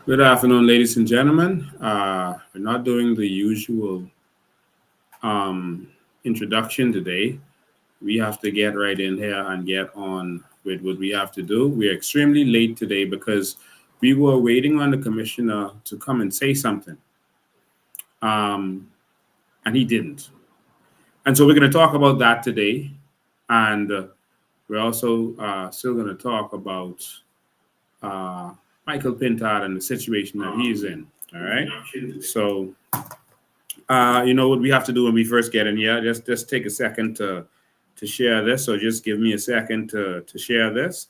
Good afternoon, ladies and gentlemen. We're not doing the usual um, introduction today. We have to get right in here and get on with what we have to do. We're extremely late today because we were waiting on the commissioner to come and say something, um, and he didn't. And so we're going to talk about that today. And we're also still going to talk about uh, Michael Pintard and the situation that he's in. All right. So you know what we have to do when we first get in here. Just take a second to share this. So just give me a second to share this,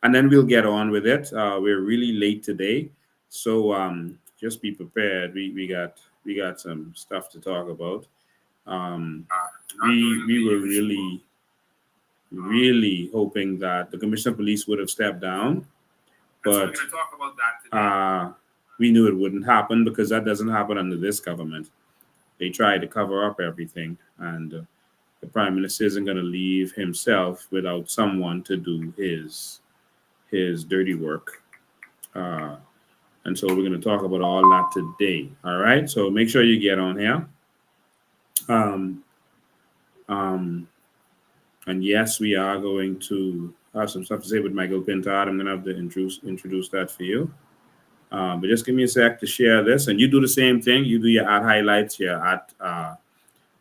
and then we'll get on with it. We're really late today, so just be prepared. We got some stuff to talk about. Um, we were really hoping that the commissioner of police would have stepped down, but uh, we knew it wouldn't happen because that doesn't happen under this government. They tried to cover up everything, and the prime minister isn't going to leave himself without someone to do his dirty work. Uh, and so we're going to talk about all that today. All right. So make sure you get on here. Um, um, and yes, we are going to have some stuff to say with Michael Pintard. I'm going to have to introduce that for you. But just give me a sec to share this, and you do the same thing. You do your ad highlights, your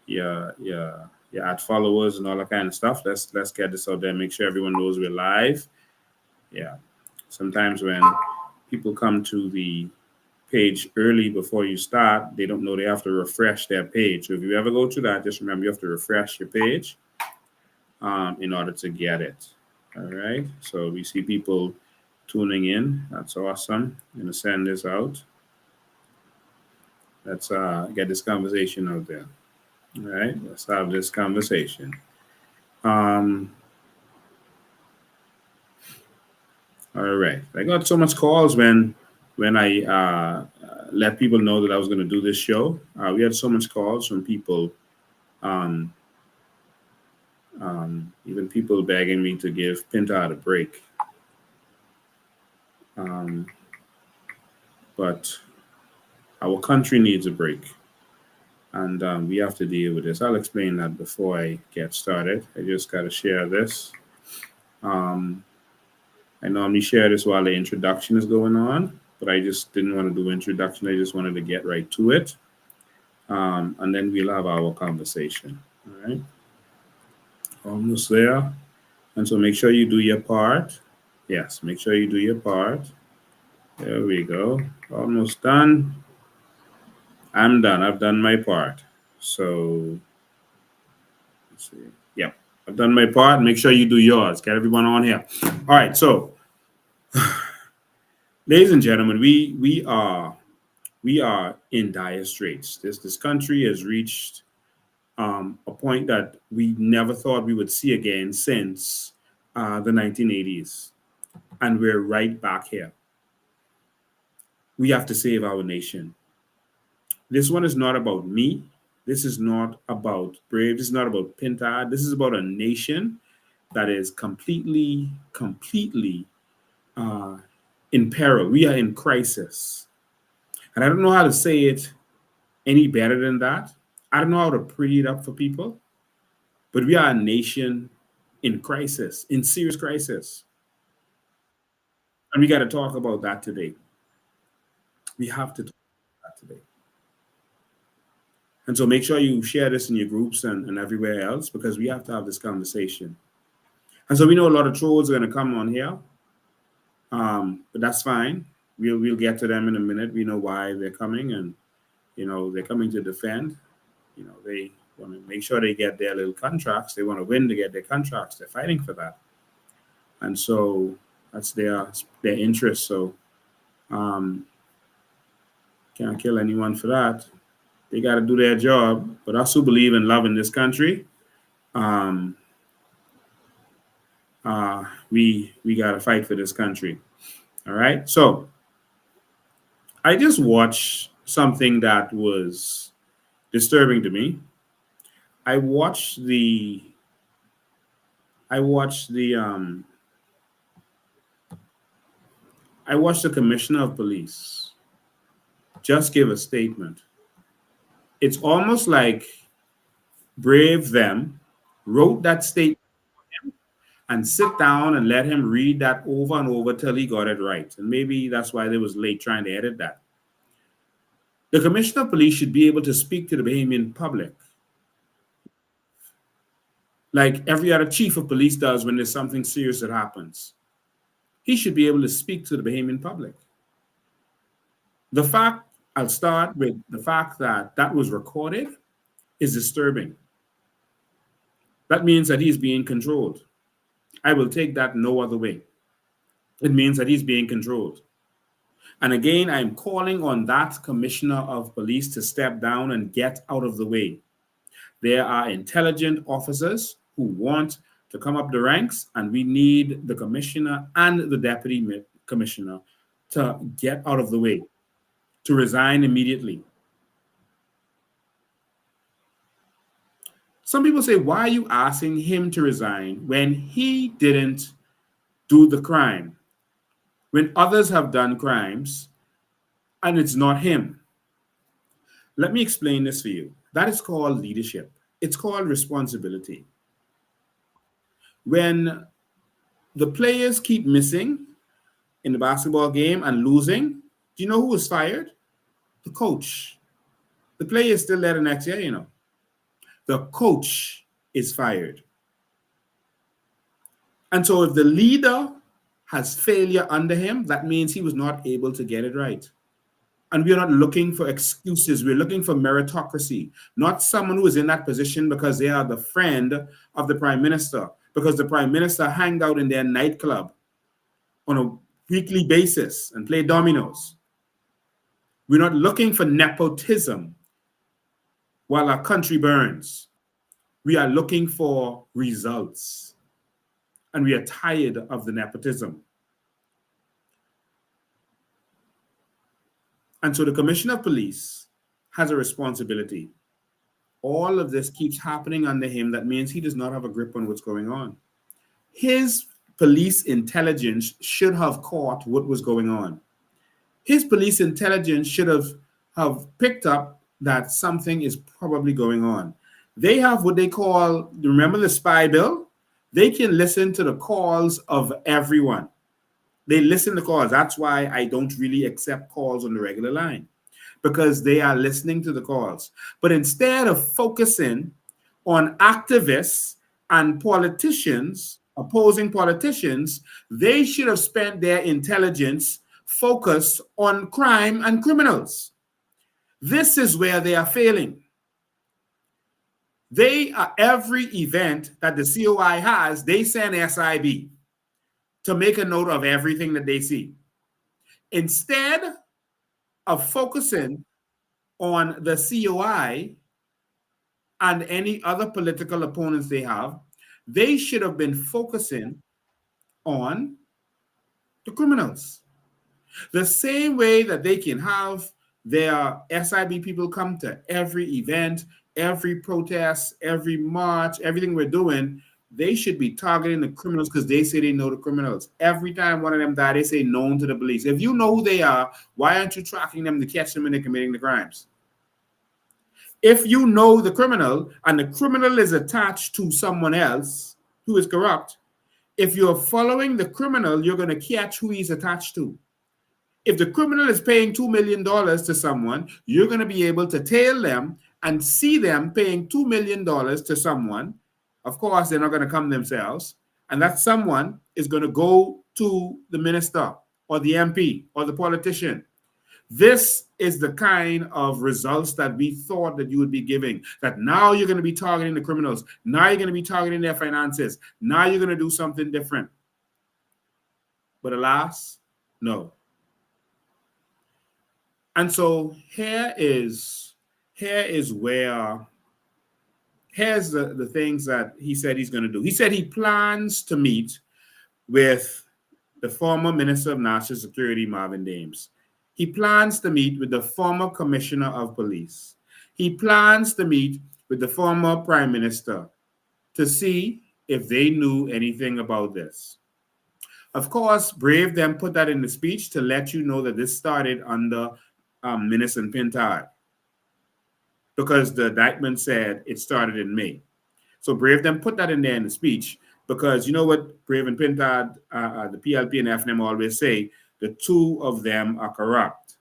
your ad followers and all that kind of stuff. Let's get this out there. Make sure everyone knows we're live. Yeah. Sometimes when people come to the page early before you start, they don't know they have to refresh their page. So if you ever go through that, just remember you have to refresh your page in order to get it. All right. So we see people tuning in. That's awesome. I'm gonna send this out. Let's get this conversation out there. All right. Let's have this conversation. Um, all right. I got so much calls when I let people know that I was going to do this show. We had so much calls from people, um, even people begging me to give Pintard a break. Um, but our country needs a break, and we have to deal with this. I'll explain that before I get started. I just got to share this. Um, I normally share this while the introduction is going on, but I just didn't want to do introduction. I just wanted to get right to it, and then we'll have our conversation. All right, almost there. And so make sure you do your part. Yes, make sure you do your part. There we go. Almost done. I'm done. I've done my part. So let's see. Yep, I've done my part. Make sure you do yours. Get everyone on here. All right. So, ladies and gentlemen, we are in dire straits. This country has reached a point that we never thought we would see again since the 1980s, and we're right back here. We have to save our nation. This one is not about me. This is not about Brave. This is not about Pintard. This is about a nation that is completely uh, in peril. We are in crisis. And I don't know how to say it any better than that. I don't know how to pretty it up for people, but we are a nation in crisis, in serious crisis. And we got to talk about that today. We have to talk about that today. And so make sure you share this in your groups and everywhere else because we have to have this conversation. And so we know a lot of trolls are going to come on here, but that's fine. We'll get to them in a minute. We know why they're coming, and they're coming to defend. They want to make sure they get their little contracts. They want to win to get their contracts. They're fighting for that, and so that's their interest. So um, can't kill anyone for that. They got to do their job. But us who believe in love in this country, um, we got to fight for this country. All right. So I just watched something that was disturbing to me. I watched the I watched I watched the commissioner of police just give a statement. It's almost like Brave them wrote that statement and sit down and let him read that over and over till he got it right. And maybe that's why they was late trying to edit that. The commissioner of police should be able to speak to the Bahamian public like every other chief of police does when there's something serious that happens. He should be able to speak to the Bahamian public. The fact, I'll start with the fact that that was recorded is disturbing. That means that he's being controlled. I will take that no other way. It means that he's being controlled. And again, I'm calling on that commissioner of police to step down and get out of the way. There are intelligent officers who want to come up the ranks, and we need the commissioner and the deputy commissioner to get out of the way, to resign immediately. Some people say, why are you asking him to resign when he didn't do the crime? When others have done crimes and it's not him. Let me explain this for you. That is called leadership. It's called responsibility. When the players keep missing in the basketball game and losing, do you know who was fired? The coach. The player is still there the next year, you know. The coach is fired. And so if the leader has failure under him, that means he was not able to get it right. And we're not looking for excuses. We're looking for meritocracy, not someone who is in that position because they are the friend of the prime minister, because the prime minister hang out in their nightclub on a weekly basis and play dominoes. We're not looking for nepotism while our country burns. We are looking for results. And we are tired of the nepotism. And so the commissioner of police has a responsibility. All of this keeps happening under him. That means he does not have a grip on what's going on. His police intelligence should have caught what was going on. His police intelligence should have picked up that something is probably going on. They have what they call, remember the spy bill? They can listen to the calls of everyone. They listen to calls. That's why I don't really accept calls on the regular line, because they are listening to the calls. But instead of focusing on activists and politicians, opposing politicians, they should have spent their intelligence focused on crime and criminals. This is where they are failing. They are, every event that the COI has, they send SIB to make a note of everything that they see. Instead of focusing on the COI and any other political opponents they have, they should have been focusing on the criminals. The same way that they can have their SIB people come to every event, every protest, every march, everything we're doing, they should be targeting the criminals because they say they know the criminals. Every time one of them die, they say known to the police. If you know who they are, why aren't you tracking them to catch them when they're committing the crimes? If you know the criminal and the criminal is attached to someone else who is corrupt, if you're following the criminal, you're going to catch who he's attached to. If the criminal is paying $2 million to someone, you're going to be able to tail them and see them paying $2 million to someone. Of course, they're not going to come themselves. And that someone is going to go to the minister or the MP or the politician. This is the kind of results that we thought that you would be giving, that now you're going to be targeting the criminals. Now you're going to be targeting their finances. Now you're going to do something different. But alas, no. And so here's the things that he said he's going to do. He said he plans to meet with the former Minister of National Security, Marvin Dames. He plans to meet with the former Commissioner of Police. He plans to meet with the former Prime Minister to see if they knew anything about this. Of course, Brave then put that in the speech to let you know that this started under Minister Pintard, because the indictment said it started in May. So Brave then put that in there in the speech, because you know what Brave and Pintard, the PLP and FNM always say, the two of them are corrupt.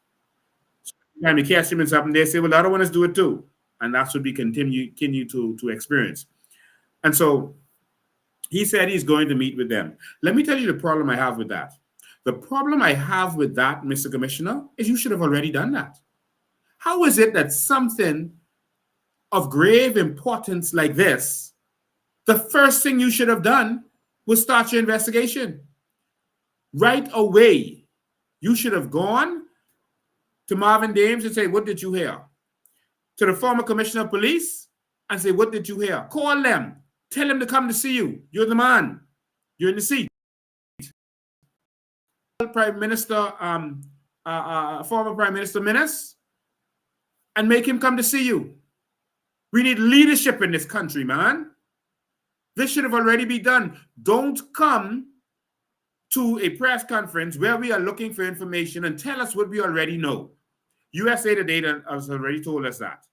So every time they catch him in something, they say, well, the other one is do it too. And that's what we continue to experience. And so he said he's going to meet with them. Let me tell you the problem I have with that. The problem I have with that, Mr. Commissioner, is you should have already done that. How is it that something of grave importance like this, the first thing you should have done was start your investigation? Right away, you should have gone to Marvin Dames and say, what did you hear? To the former commissioner of police and say, what did you hear? Call them. Tell them to come to see you. You're the man. You're in the seat. Prime Minister, former Prime Minister Menace, and make him come to see you. We need leadership in this country, man. This should have already been done. Don't come to a press conference where we are looking for information and tell us what we already know. USA Today has already told us that.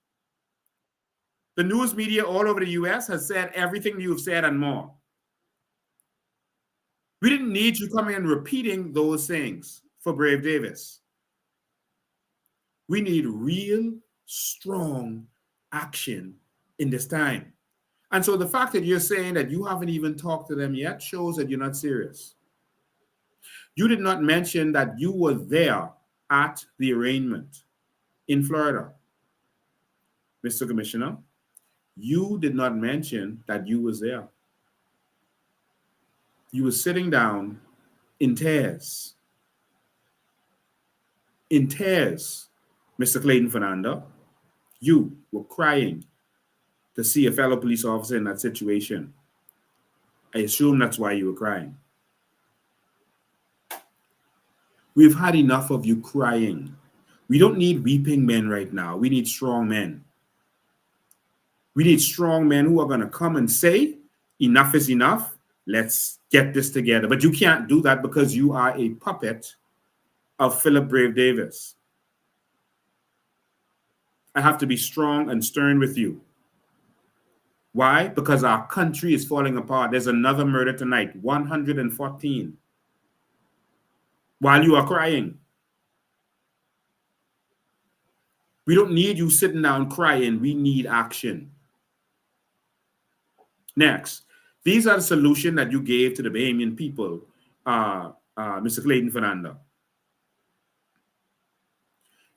The news media all over the US has said everything you've said and more. We didn't need you coming and repeating those things for Brave Davis. We need real, strong action in this time. And so the fact that you're saying that you haven't even talked to them yet shows that you're not serious. You did not mention that you were there at the arraignment in Florida. Mr. Commissioner, you did not mention that you was there. You were sitting down in tears. In tears, Mr. Clayton Fernando. You were crying to see a fellow police officer in that situation. I assume that's why you were crying. We've had enough of you crying. We don't need weeping men right now. We need strong men. We need strong men who are going to come and say, enough is enough. Let's get this together. But you can't do that because you are a puppet of Philip Brave Davis. I have to be strong and stern with you. Why? Because our country is falling apart. There's another murder tonight, 114. While you are crying. We don't need you sitting down crying. We need action. Next, these are the solutions that you gave to the Bahamian people, Mr. Clayton Fernando.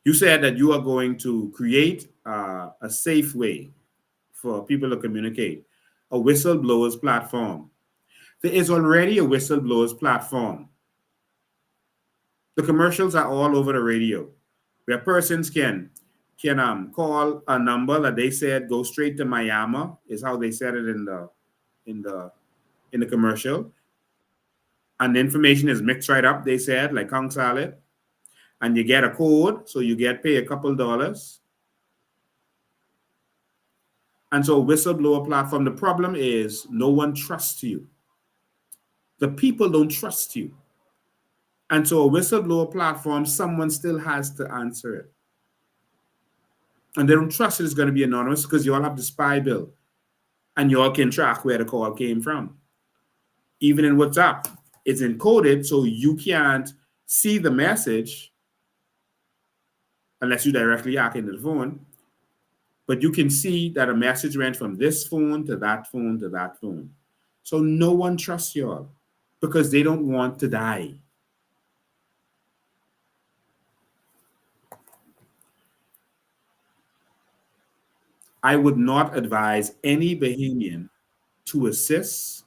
You said that you are going to create a safe way for people to communicate, a whistleblowers platform. There is already a whistleblowers platform. The commercials are all over the radio, where persons can call a number that they said go straight to Miami, is how they said it in the commercial. And the information is mixed right up, they said, like Kong Salad. And you get a code, so you get paid a couple dollars. And so whistleblower platform, the problem is no one trusts you. The people don't trust you. And so a whistleblower platform, someone still has to answer it. And they don't trust it is going to be anonymous because you all have the spy bill. And you all can track where the call came from. Even in WhatsApp, it's encoded so you can't see the message unless you directly hack into the phone. But you can see that a message went from this phone to that phone to that phone. So no one trusts you all because they don't want to die. I would not advise any Bahamian to assist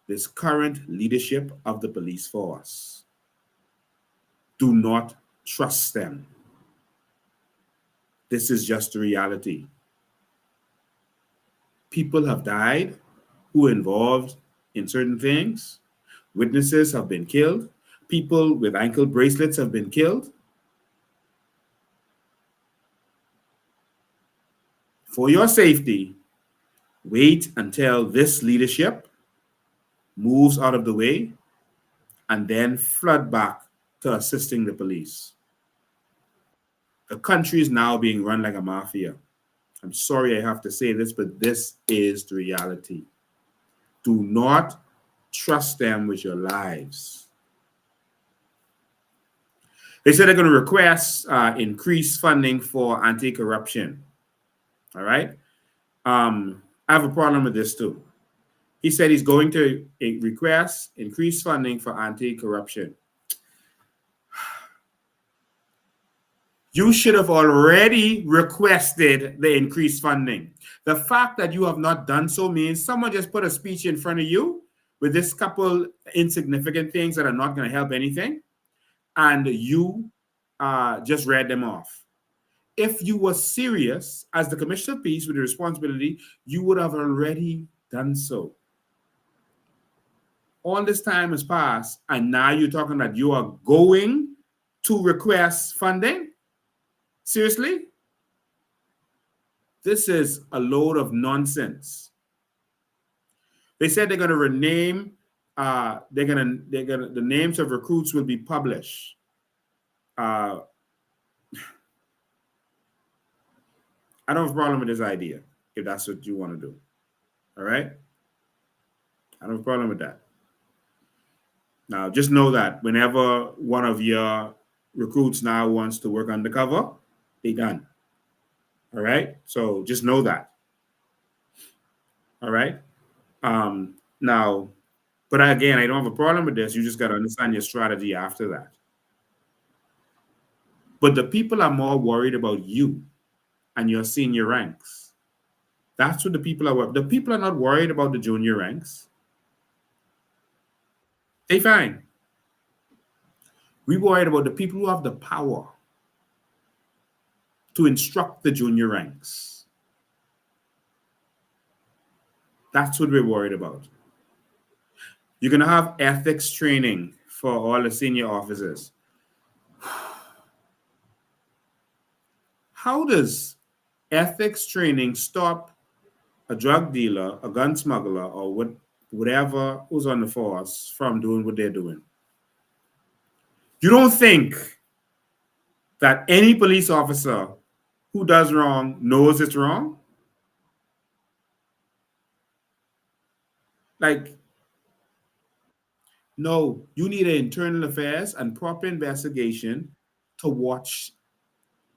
this current leadership of the police force. Do not trust them. This is just the reality. People have died who are involved in certain things. Witnesses have been killed. People with ankle bracelets have been killed. For your safety, wait until this leadership moves out of the way and then flood back to assisting the police. The country is now being run like a mafia. I'm sorry I have to say this, but this is the reality. Do not trust them with your lives. They said they're going to request increased funding for anti-corruption. All right. I have a problem with this too. He said he's going to request increased funding for anti-corruption. You should have already requested the increased funding. The fact that you have not done so means someone just put a speech in front of you with this couple insignificant things that are not going to help anything, and you just read them off. If you were serious as the Commissioner of Peace with the responsibility, you would have already done so. All this time has passed, and now you're talking that you are going to request funding? Seriously? This is a load of nonsense. They said they're going to rename, the names of recruits will be published. I don't have a problem with this idea, if that's what you want to do. All right? I don't have a problem with that. Now, just know that whenever one of your recruits now wants to work undercover, they done. All right? So just know that. All right? Now, but again, I don't have a problem with this. You just got to understand your strategy after that. But the people are more worried about you and your senior ranks. That's what the people are worried. The people are not worried about the junior ranks. They fine. We worried about the people who have the power to instruct the junior ranks. That's what we're worried about. You're going to have ethics training for all the senior officers. How does ethics training stop a drug dealer, a gun smuggler, or whatever who's on the force from doing what they're doing? You don't think that any police officer who does wrong knows it's wrong? Like, no, you need an internal affairs and proper investigation to watch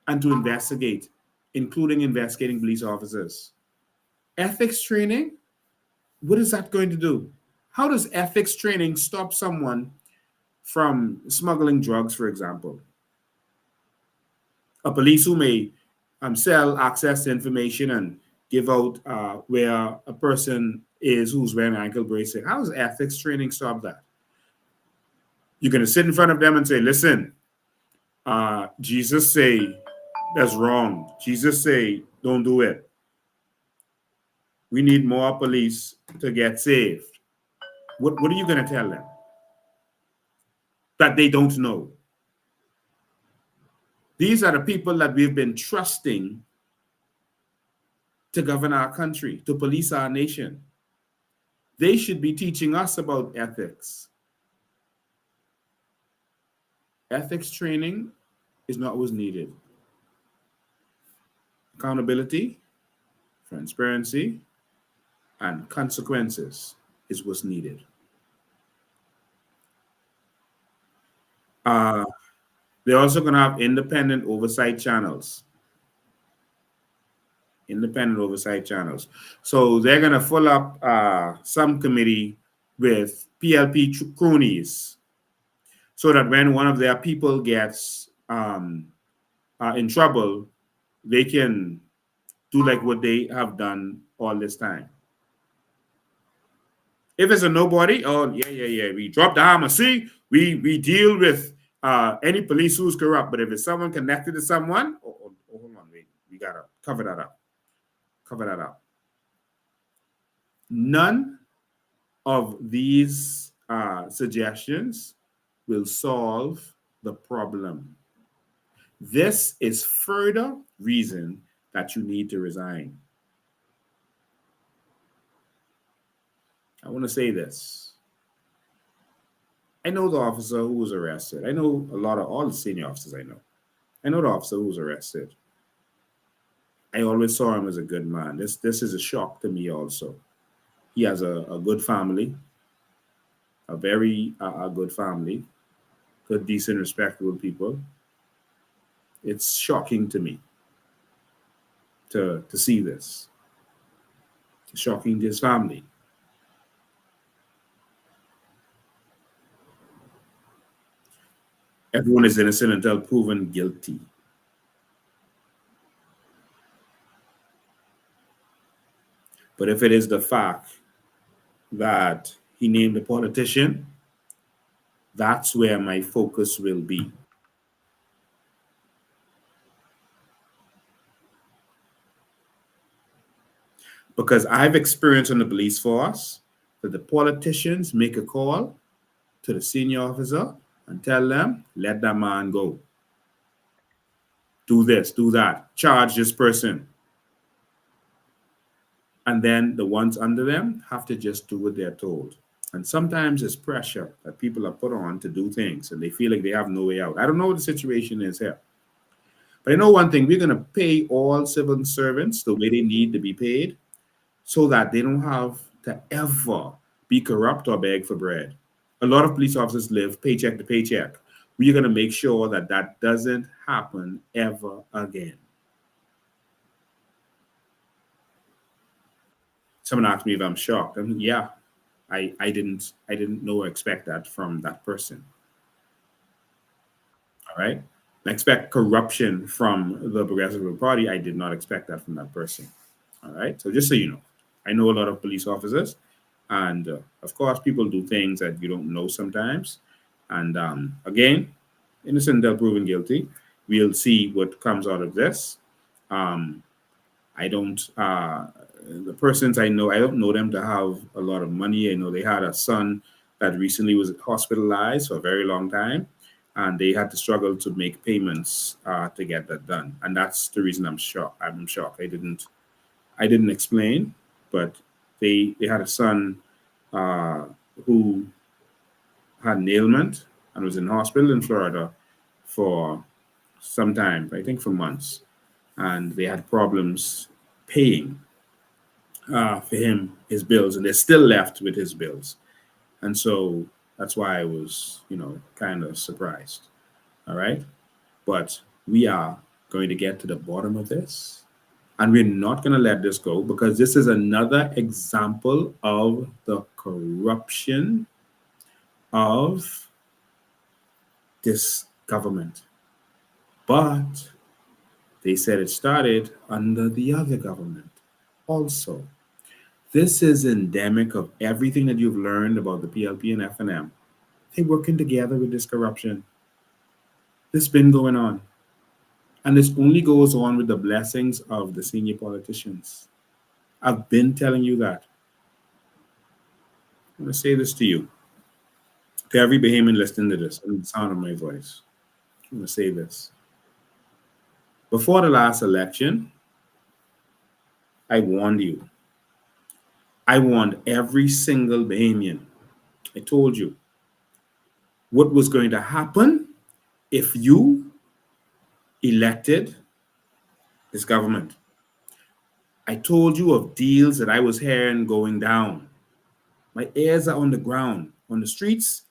and to investigate, including investigating police officers. Ethics training? What is that going to do? How does ethics training stop someone from smuggling drugs, for example? A police who may sell access to information and give out where a person is who's wearing an ankle bracelet. How does ethics training stop that? You're going to sit in front of them and say, listen, Jesus say that's wrong. Jesus say don't do it. We need more police to get saved. What are you going to tell them? That they don't know. These are the people that we've been trusting to govern our country, to police our nation. They should be teaching us about ethics. Ethics training is not what's needed. Accountability, transparency, and consequences is what's needed. They're also going to have independent oversight channels. Independent oversight channels. So they're going to fill up some committee with PLP cronies so that when one of their people gets in trouble, they can do like what they have done all this time. If it's a nobody, oh, yeah, we drop the hammer. See, we deal with any police who's corrupt. But if it's someone connected to someone, hold on, wait, we got to cover that up. Cover that up. None of these suggestions will solve the problem. This is further reason that you need to resign. I want to say this. I know the officer who was arrested. I know a lot of all the senior officers I know. I know the officer who was arrested. I always saw him as a good man. This is a shock to me also. He has a good family, a very a good family, good, decent, respectable people. It's shocking to me to see this. It's shocking to his family. Everyone is innocent until proven guilty. But if it is the fact that he named a politician, that's where my focus will be. Because I've experienced on the police force that the politicians make a call to the senior officer and tell them, let that man go. Do this, do that, charge this person. And then the ones under them have to just do what they're told. And sometimes it's pressure that people are put on to do things and they feel like they have no way out. I don't know what the situation is here. But I know one thing, we're going to pay all civil servants the way they need to be paid so that they don't have to ever be corrupt or beg for bread. A lot of police officers live paycheck to paycheck. We're going to make sure that that doesn't happen ever again. Someone asked me if I'm shocked. Yeah, I didn't know or expect that from that person. All right. I expect corruption from the Progressive Party. I did not expect that from that person. All right. So just so you know, I know a lot of police officers, and of course, people do things that you don't know sometimes. And again, innocent until proven guilty. We'll see what comes out of this. Um, I don't. The persons I know, I don't know them to have a lot of money. I know they had a son that recently was hospitalized for a very long time, and they had to struggle to make payments to get that done. And that's the reason I'm shocked. I'm shocked. I didn't explain, but they had a son uh, who had an ailment and was in hospital in Florida for some time, I think for months, and they had problems paying for him his bills, and they're still left with his bills, and so that's why I was, kind of surprised. All right, but we are going to get to the bottom of this, and we're not going to let this go because this is another example of the corruption of this government. But they said it started under the other government also. This is endemic of everything that you've learned about the PLP and FNM. They're working together with this corruption. This has been going on. And this only goes on with the blessings of the senior politicians. I've been telling you that. I'm going to say this to you, to every Bahamian listening to this, and the sound of my voice. I'm going to say this. Before the last election, I warned you. I warned every single Bahamian. I told you what was going to happen if you elected this government. I told you of deals that I was hearing going down. My ears are on the ground, on the streets,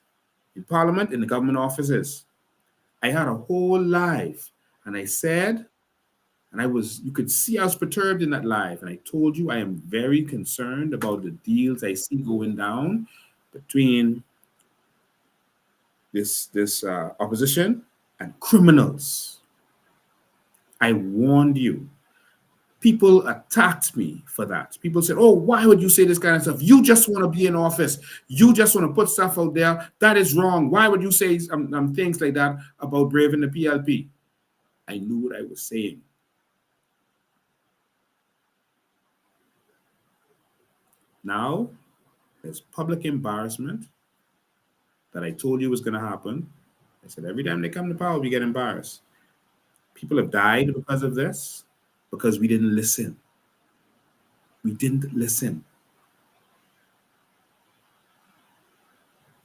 in Parliament, in the government offices. I had a whole live, and I said, and you could see I was perturbed in that live. And I told you I am very concerned about the deals I see going down between this opposition and criminals. I warned you. People attacked me for that. People said, oh, why would you say this kind of stuff? You just want to be in office. You just want to put stuff out there. That is wrong. Why would you say things like that about braving the PLP? I knew what I was saying. Now, there's public embarrassment that I told you was going to happen. I said, every time they come to power, we get embarrassed. People have died because of this, because we didn't listen. We didn't listen.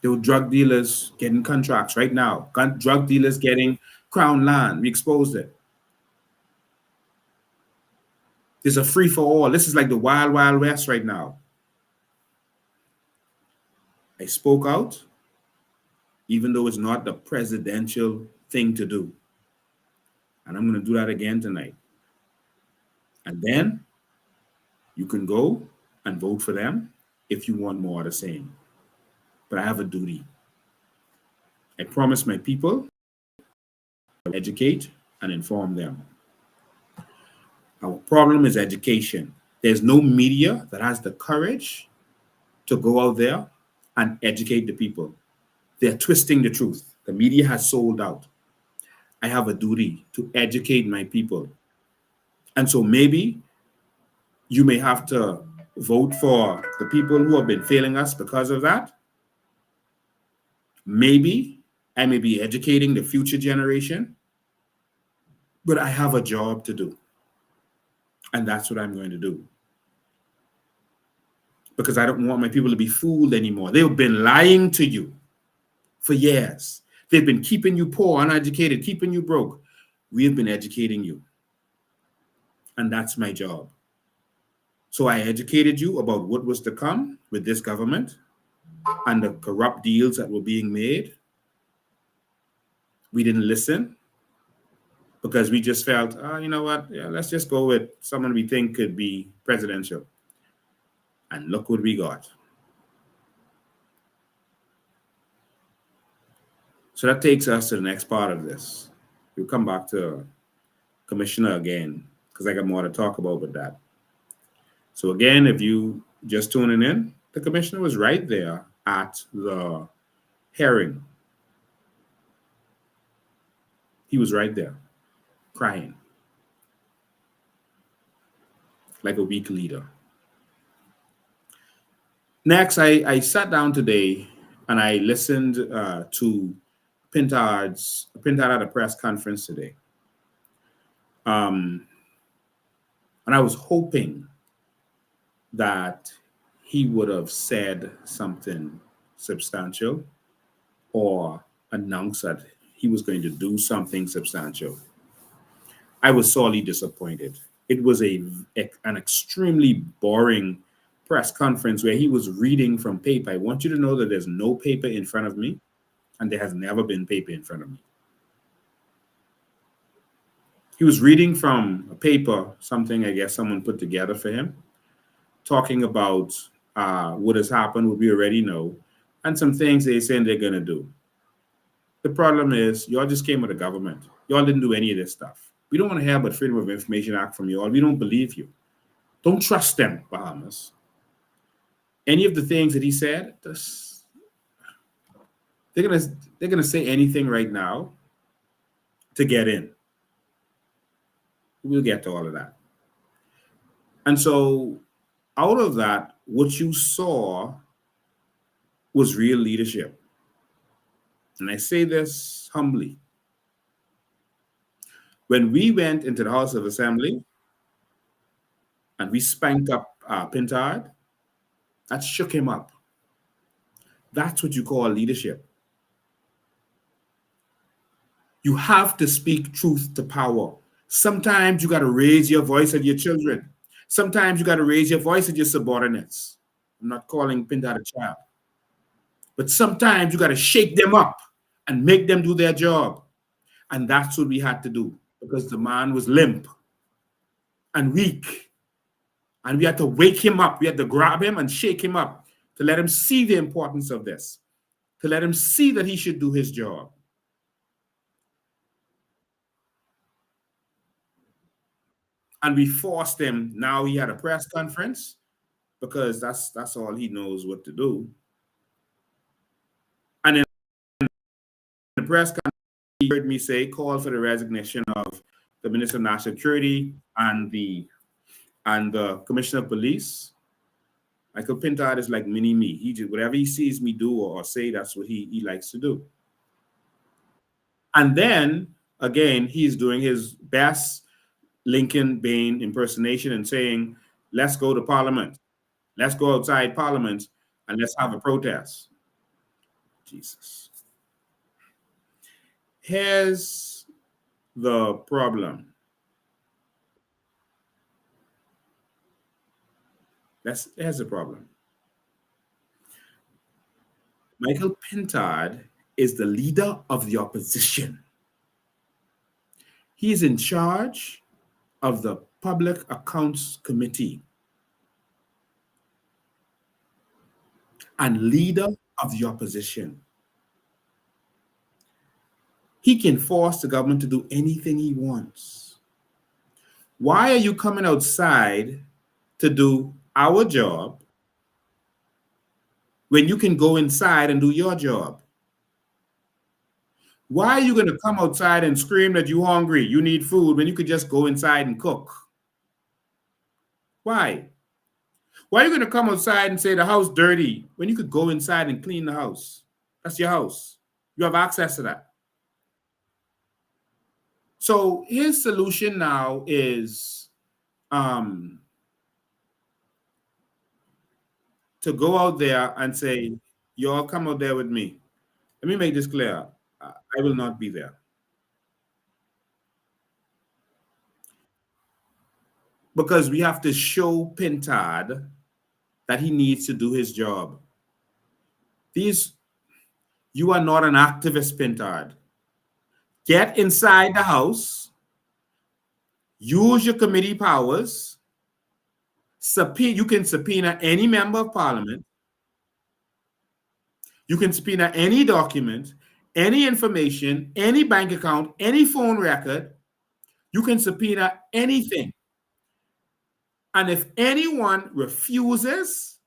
There were drug dealers getting contracts right now. Drug dealers getting crown land. We exposed it. There's a free for all. This is like the wild, wild west right now. I spoke out, even though it's not the presidential thing to do. And I'm going to do that again tonight. And then you can go and vote for them if you want more of the same. But I have a duty. I promise my people to educate and inform them. Our problem is education. There's no media that has the courage to go out there and educate the people. They're twisting the truth. The media has sold out. I have a duty to educate my people. And so maybe you may have to vote for the people who have been failing us because of that. Maybe I may be educating the future generation, but I have a job to do. And that's what I'm going to do. Because I don't want my people to be fooled anymore. They've been lying to you for years. They've been keeping you poor, uneducated, keeping you broke. We have been educating you. And that's my job. So I educated you about what was to come with this government and the corrupt deals that were being made. We didn't listen because we just felt, you know what? Yeah, let's just go with someone we think could be presidential. And look what we got. So that takes us to the next part of this. We'll come back to Commissioner again because I got more to talk about with that. So again, if you just tuning in, the commissioner was right there at the hearing. He was right there, crying like a weak leader. Next, I sat down today and I listened to Pintard at a press conference today. And I was hoping that he would have said something substantial or announced that he was going to do something substantial. I was sorely disappointed. It was an extremely boring press conference where he was reading from paper. I want you to know that there's no paper in front of me, and there has never been paper in front of me. He was reading from a paper, something I guess someone put together for him, talking about what has happened, what we already know, and some things they're saying they're going to do. The problem is, y'all just came with the government. Y'all didn't do any of this stuff. We don't want to hear about Freedom of Information Act from y'all. We don't believe you. Don't trust them, Bahamas. Any of the things that he said, they're gonna say anything right now to get in. We'll get to all of that. And so out of that, what you saw was real leadership. And I say this humbly. When we went into the House of Assembly and we spanked up Pintard, that shook him up. That's what you call leadership. You have to speak truth to power. Sometimes you got to raise your voice at your children. Sometimes you got to raise your voice at your subordinates. I'm not calling Pintard a child. But sometimes you got to shake them up and make them do their job. And that's what we had to do because the man was limp and weak. And we had to wake him up. We had to grab him and shake him up to let him see the importance of this, to let him see that he should do his job. And we forced him. Now he had a press conference because that's all he knows what to do. And in the press conference, he heard me say, call for the resignation of the Minister of National Security and the Commissioner of Police. Michael Pintard is like mini me. He just whatever he sees me do or say, that's what he likes to do. And then again, he's doing his best Lincoln Bain impersonation and saying, let's go to Parliament. Let's go outside Parliament and let's have a protest. Jesus. Here's the problem. Here's the problem. Michael Pintard is the leader of the opposition. He is in charge of the Public Accounts Committee and leader of the opposition. He can force the government to do anything he wants. Why are you coming outside to do our job when you can go inside and do your job? Why are you going to come outside and scream that you're hungry, you need food, when you could just go inside and cook? Why? Why are you going to come outside and say the house dirty when you could go inside and clean the house? That's your house. You have access to that. So his solution now is to go out there and say, y'all come out there with me. Let me make this clear. I will not be there. Because we have to show Pintard that he needs to do his job. You are not an activist, Pintard. Get inside the house, use your committee powers, you can subpoena any member of parliament, you can subpoena any document, any information, any bank account, any phone record, you can subpoena anything. And if anyone refuses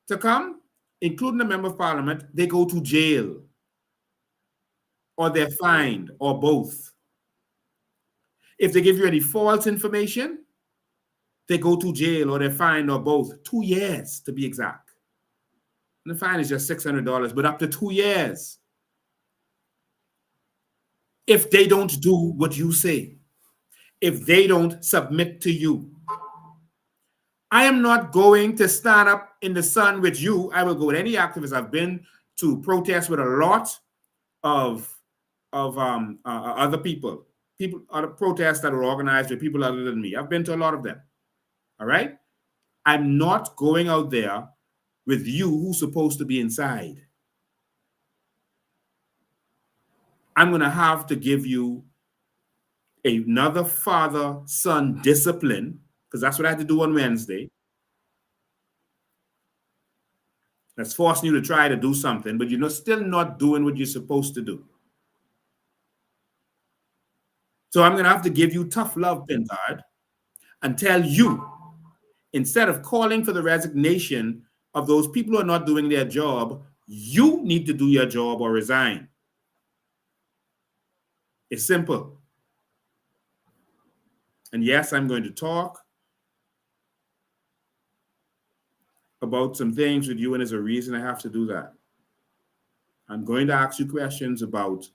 to come, including a member of parliament, they go to jail or they're fined or both. If they give you any false information, they go to jail or they're fined or both. 2 years to be exact. And the fine is just $600, but up to 2 years. If they don't do what you say, if they don't submit to you. I am not going to stand up in the sun with you. I will go with any activist. I've been to protests with a lot of other people, other protests that were organized with people other than me. I've been to a lot of them. All right? I'm not going out there with you who's supposed to be inside. I'm going to have to give you another father-son discipline, because that's what I had to do on Wednesday. That's forcing you to try to do something, but you're still not doing what you're supposed to do. So I'm going to have to give you tough love, Pintard, and tell you, instead of calling for the resignation of those people who are not doing their job, you need to do your job or resign. It's simple. And yes, I'm going to talk about some things with you, and there's a reason I have to do that. I'm going to ask you questions about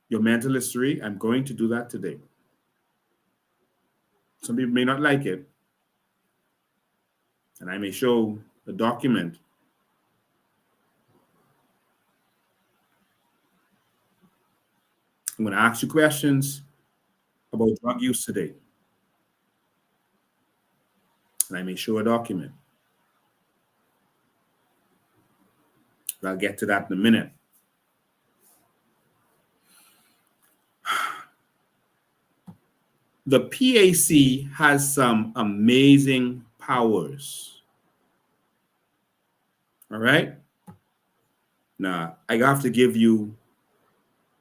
your mental history. I'm going to do that today. Some people may not like it, and I may show the document. I'm going to ask you questions about drug use today, and I may show a document. But I'll get to that in a minute. The PAC has some amazing powers. All right? Now, I have to give you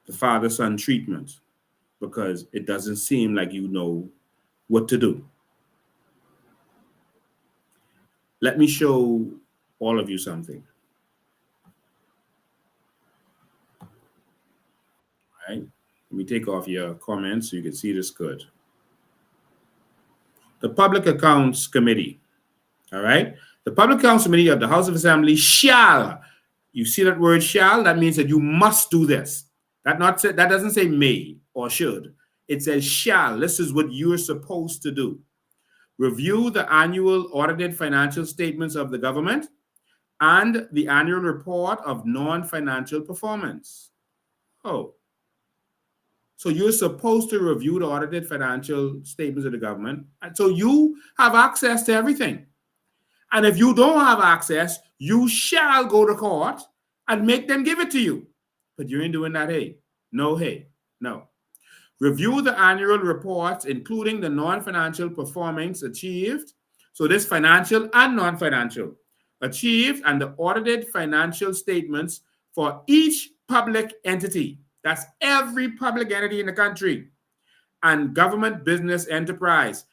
the father-son treatment because it doesn't seem like you know what to do. Let me show all of you something. All right? Let me take off your comments so you can see this good. The Public Accounts Committee, all right? The Public Accounts Committee of the House of Assembly shall, you see that word shall? That means that you must do this. That doesn't say may or should. It says shall. This is what you're supposed to do. Review the annual audited financial statements of the government and the annual report of non-financial performance. Oh, so you're supposed to review the audited financial statements of the government. And so you have access to everything. And if you don't have access, you shall go to court and make them give it to you. But you ain't doing that, hey. No, hey. No. Review the annual reports, including the non-financial performance achieved. So this financial and non-financial achieved, and the audited financial statements for each public entity. That's every public entity in the country. And government business enterprise.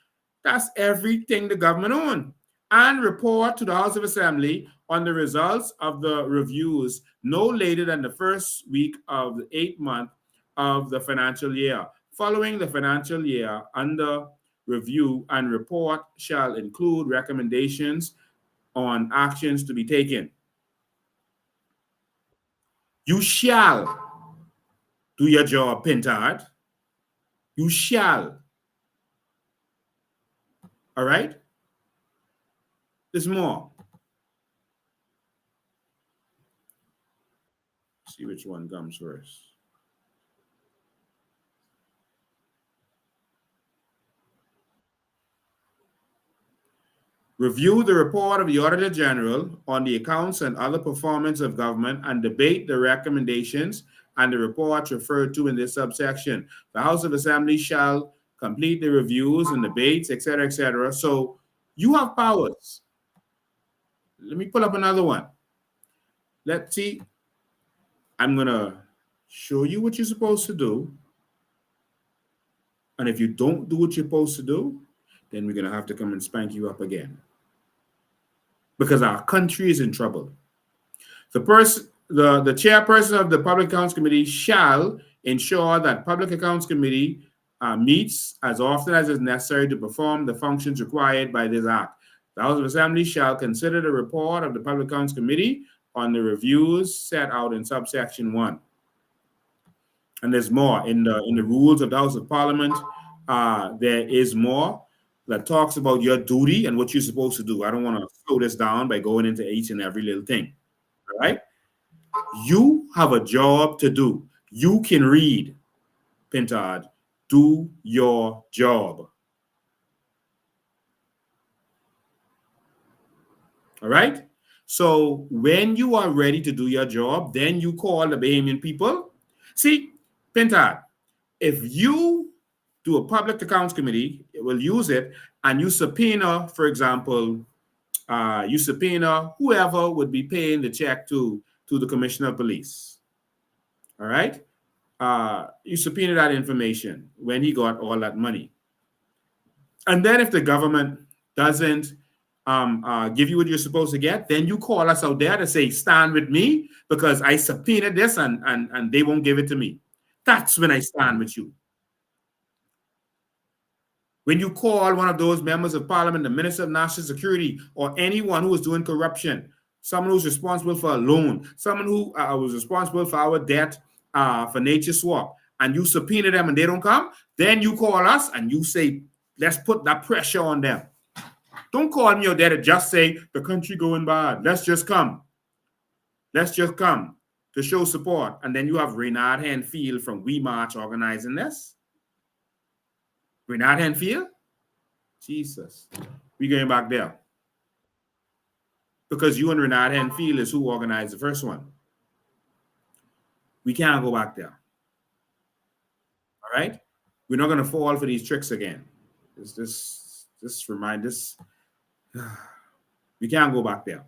That's everything the government owns. And report to the House of Assembly on the results of the reviews no later than the first week of the 8th month of the financial year. Following the financial year, under review and report shall include recommendations on actions to be taken. You shall do your job, Pintard. You shall. All right? There's more. See which one comes first. Review the report of the Auditor General on the accounts and other performance of government and debate the recommendations and the reports referred to in this subsection. The House of Assembly shall complete the reviews and debates, etc., etc. So you have powers. Let me pull up another one. Let's see. I'm going to show you what you're supposed to do. And if you don't do what you're supposed to do, then we're going to have to come and spank you up again. Because our country is in trouble. The chairperson of the Public Accounts Committee shall ensure that Public Accounts Committee meets as often as is necessary to perform the functions required by this act. The House of Assembly shall consider the report of the Public Accounts Committee on the reviews set out in subsection 1. And there's more in the rules of the House of Parliament. There is more that talks about your duty and what you're supposed to do. I don't want to slow this down by going into each and every little thing. All right? You have a job to do. You can read, Pintard. Do your job. All right? So when you are ready to do your job, then you call the Bahamian people. See, Pintard, if you do a public accounts committee, it will use it, and you subpoena, for example, you subpoena whoever would be paying the check to the commissioner of police. All right? You subpoena that information when he got all that money. And then if the government doesn't give you what you're supposed to get, then you call us out there to say, stand with me because I subpoenaed this and they won't give it to me. That's when I stand with you. When you call one of those members of parliament, the minister of national security, or anyone who is doing corruption, someone who's responsible for a loan, someone who was responsible for our debt for nature swap, and you subpoena them and they don't come, then you call us and you say, let's put that pressure on them. Don't call me out there to just say the country going bad. Let's just come. Let's just come to show support. And then you have Reynard Henfield from We March organizing this. Reynard Henfield? Jesus. We're going back there. Because you and Reynard Henfield is who organized the first one. We can't go back there. All right? We're not going to fall for these tricks again. Just remind us. We can't go back there.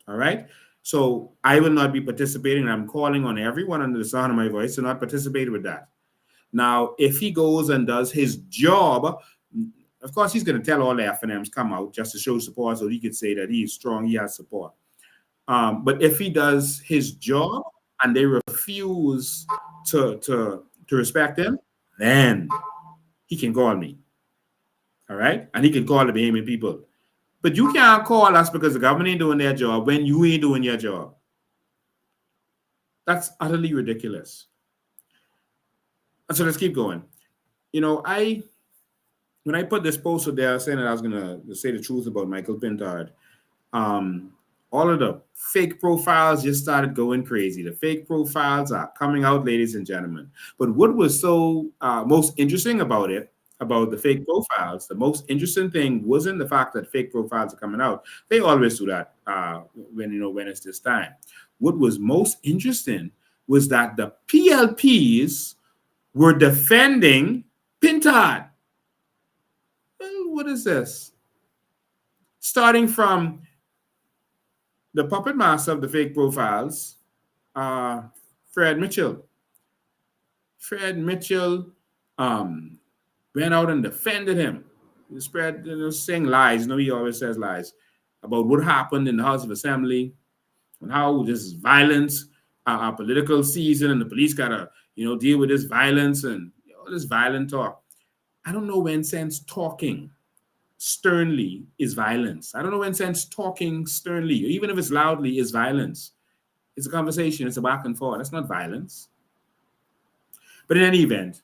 All right? So I will not be participating. I'm calling on everyone under the sound of my voice to not participate with that. Now, if he goes and does his job, of course, he's going to tell all the FNMs come out just to show support so he could say that he is strong, he has support. But if he does his job and they refuse to respect him, then he can call me. All right? And he can call the Bahamian people. But you can't call us because the government ain't doing their job when you ain't doing your job. That's utterly ridiculous. So let's keep going. You know, when I put this post there saying that I was going to say the truth about Michael Pintard, all of the fake profiles just started going crazy. The fake profiles are coming out, ladies and gentlemen. But what was so most interesting about it, about the fake profiles, the most interesting thing wasn't the fact that fake profiles are coming out. They always do that when it's this time. What was most interesting was that the PLPs were defending Pintard. Well, what is this? Starting from the puppet master of the fake profiles, uh, Fred Mitchell. Fred Mitchell um, went out and defended him. He spread, saying lies. He always says lies about what happened in the House of Assembly and how this violence, our political season, and the police gotta, deal with this violence and all this violent talk. I don't know when sense talking sternly is violence. I don't know when sense talking sternly, or even if it's loudly, is violence. It's a conversation. It's a back and forth. That's not violence. But in any event,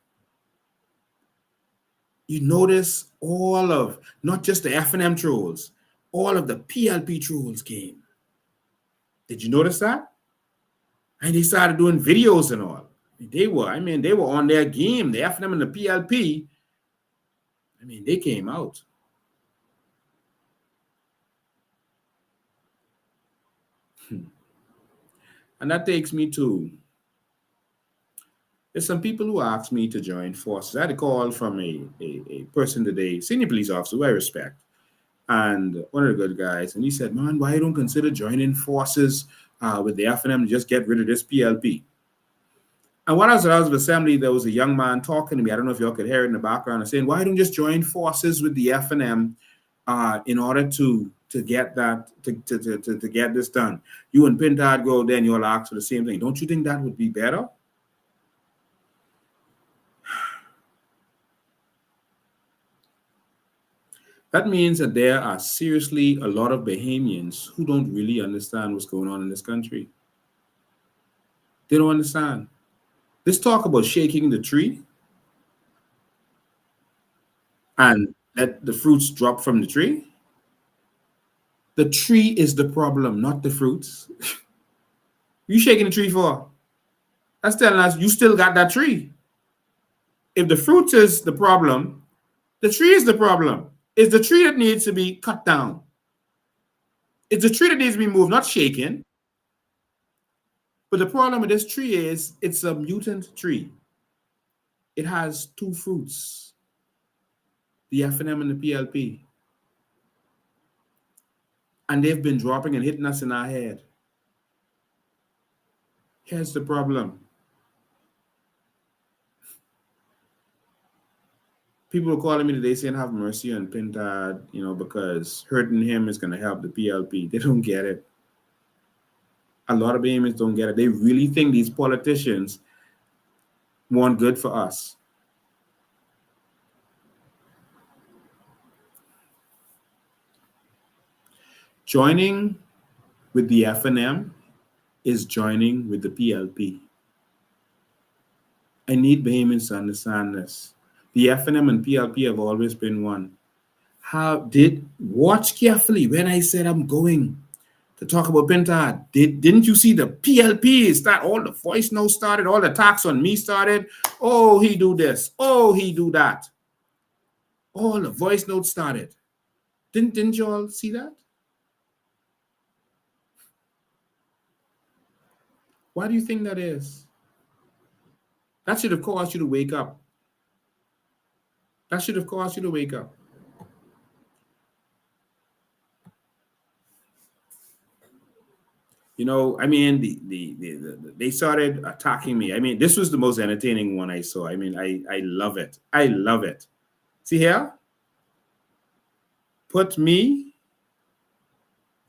you notice all of, not just the F&M trolls, all of the PLP trolls came. Did you notice that? And they started doing videos and all. They were on their game. The F&M and the PLP, they came out. And that takes me to, there's some people who asked me to join forces. I had a call from a person today, senior police officer who I respect, and one of the good guys, and he said, man, why you don't consider joining forces with the F&M to just get rid of this PLP? And when I was at the House of Assembly, there was a young man talking to me. I don't know if y'all could hear it in the background, and saying, why don't you just join forces with the F&M in order to get that, to get this done? You and Pintard go there and you'll ask for the same thing. Don't you think that would be better? That means that there are seriously a lot of Bahamians who don't really understand what's going on in this country. They don't understand. This talk about shaking the tree and let the fruits drop from the tree. The tree is the problem, not the fruits. You shaking the tree for? That's telling us you still got that tree. If the fruits is the problem, the tree is the problem. It's the tree that needs to be cut down. It's the tree that needs to be moved, not shaken. But the problem with this tree is it's a mutant tree. It has two fruits, the F&M and the PLP. And they've been dropping and hitting us in our head. Here's the problem. People are calling me today saying have mercy on Pintard, because hurting him is going to help the PLP. They don't get it. A lot of Bahamians don't get it. They really think these politicians want good for us. Joining with the F&M is joining with the PLP. I need Bahamians to understand this. The F&M and PLP have always been one. Watch carefully when I said I'm going to talk about Pintard. Didn't you see the PLP start? All the voice notes started, all the attacks on me started. Oh, he do this. Oh, he do that. All the voice notes started. Didn't you all see that? Why do you think that is? That should have caused you to wake up. That should have caused you to wake up. They started attacking me. This was the most entertaining one I saw. I love it. I love it. See here? Put me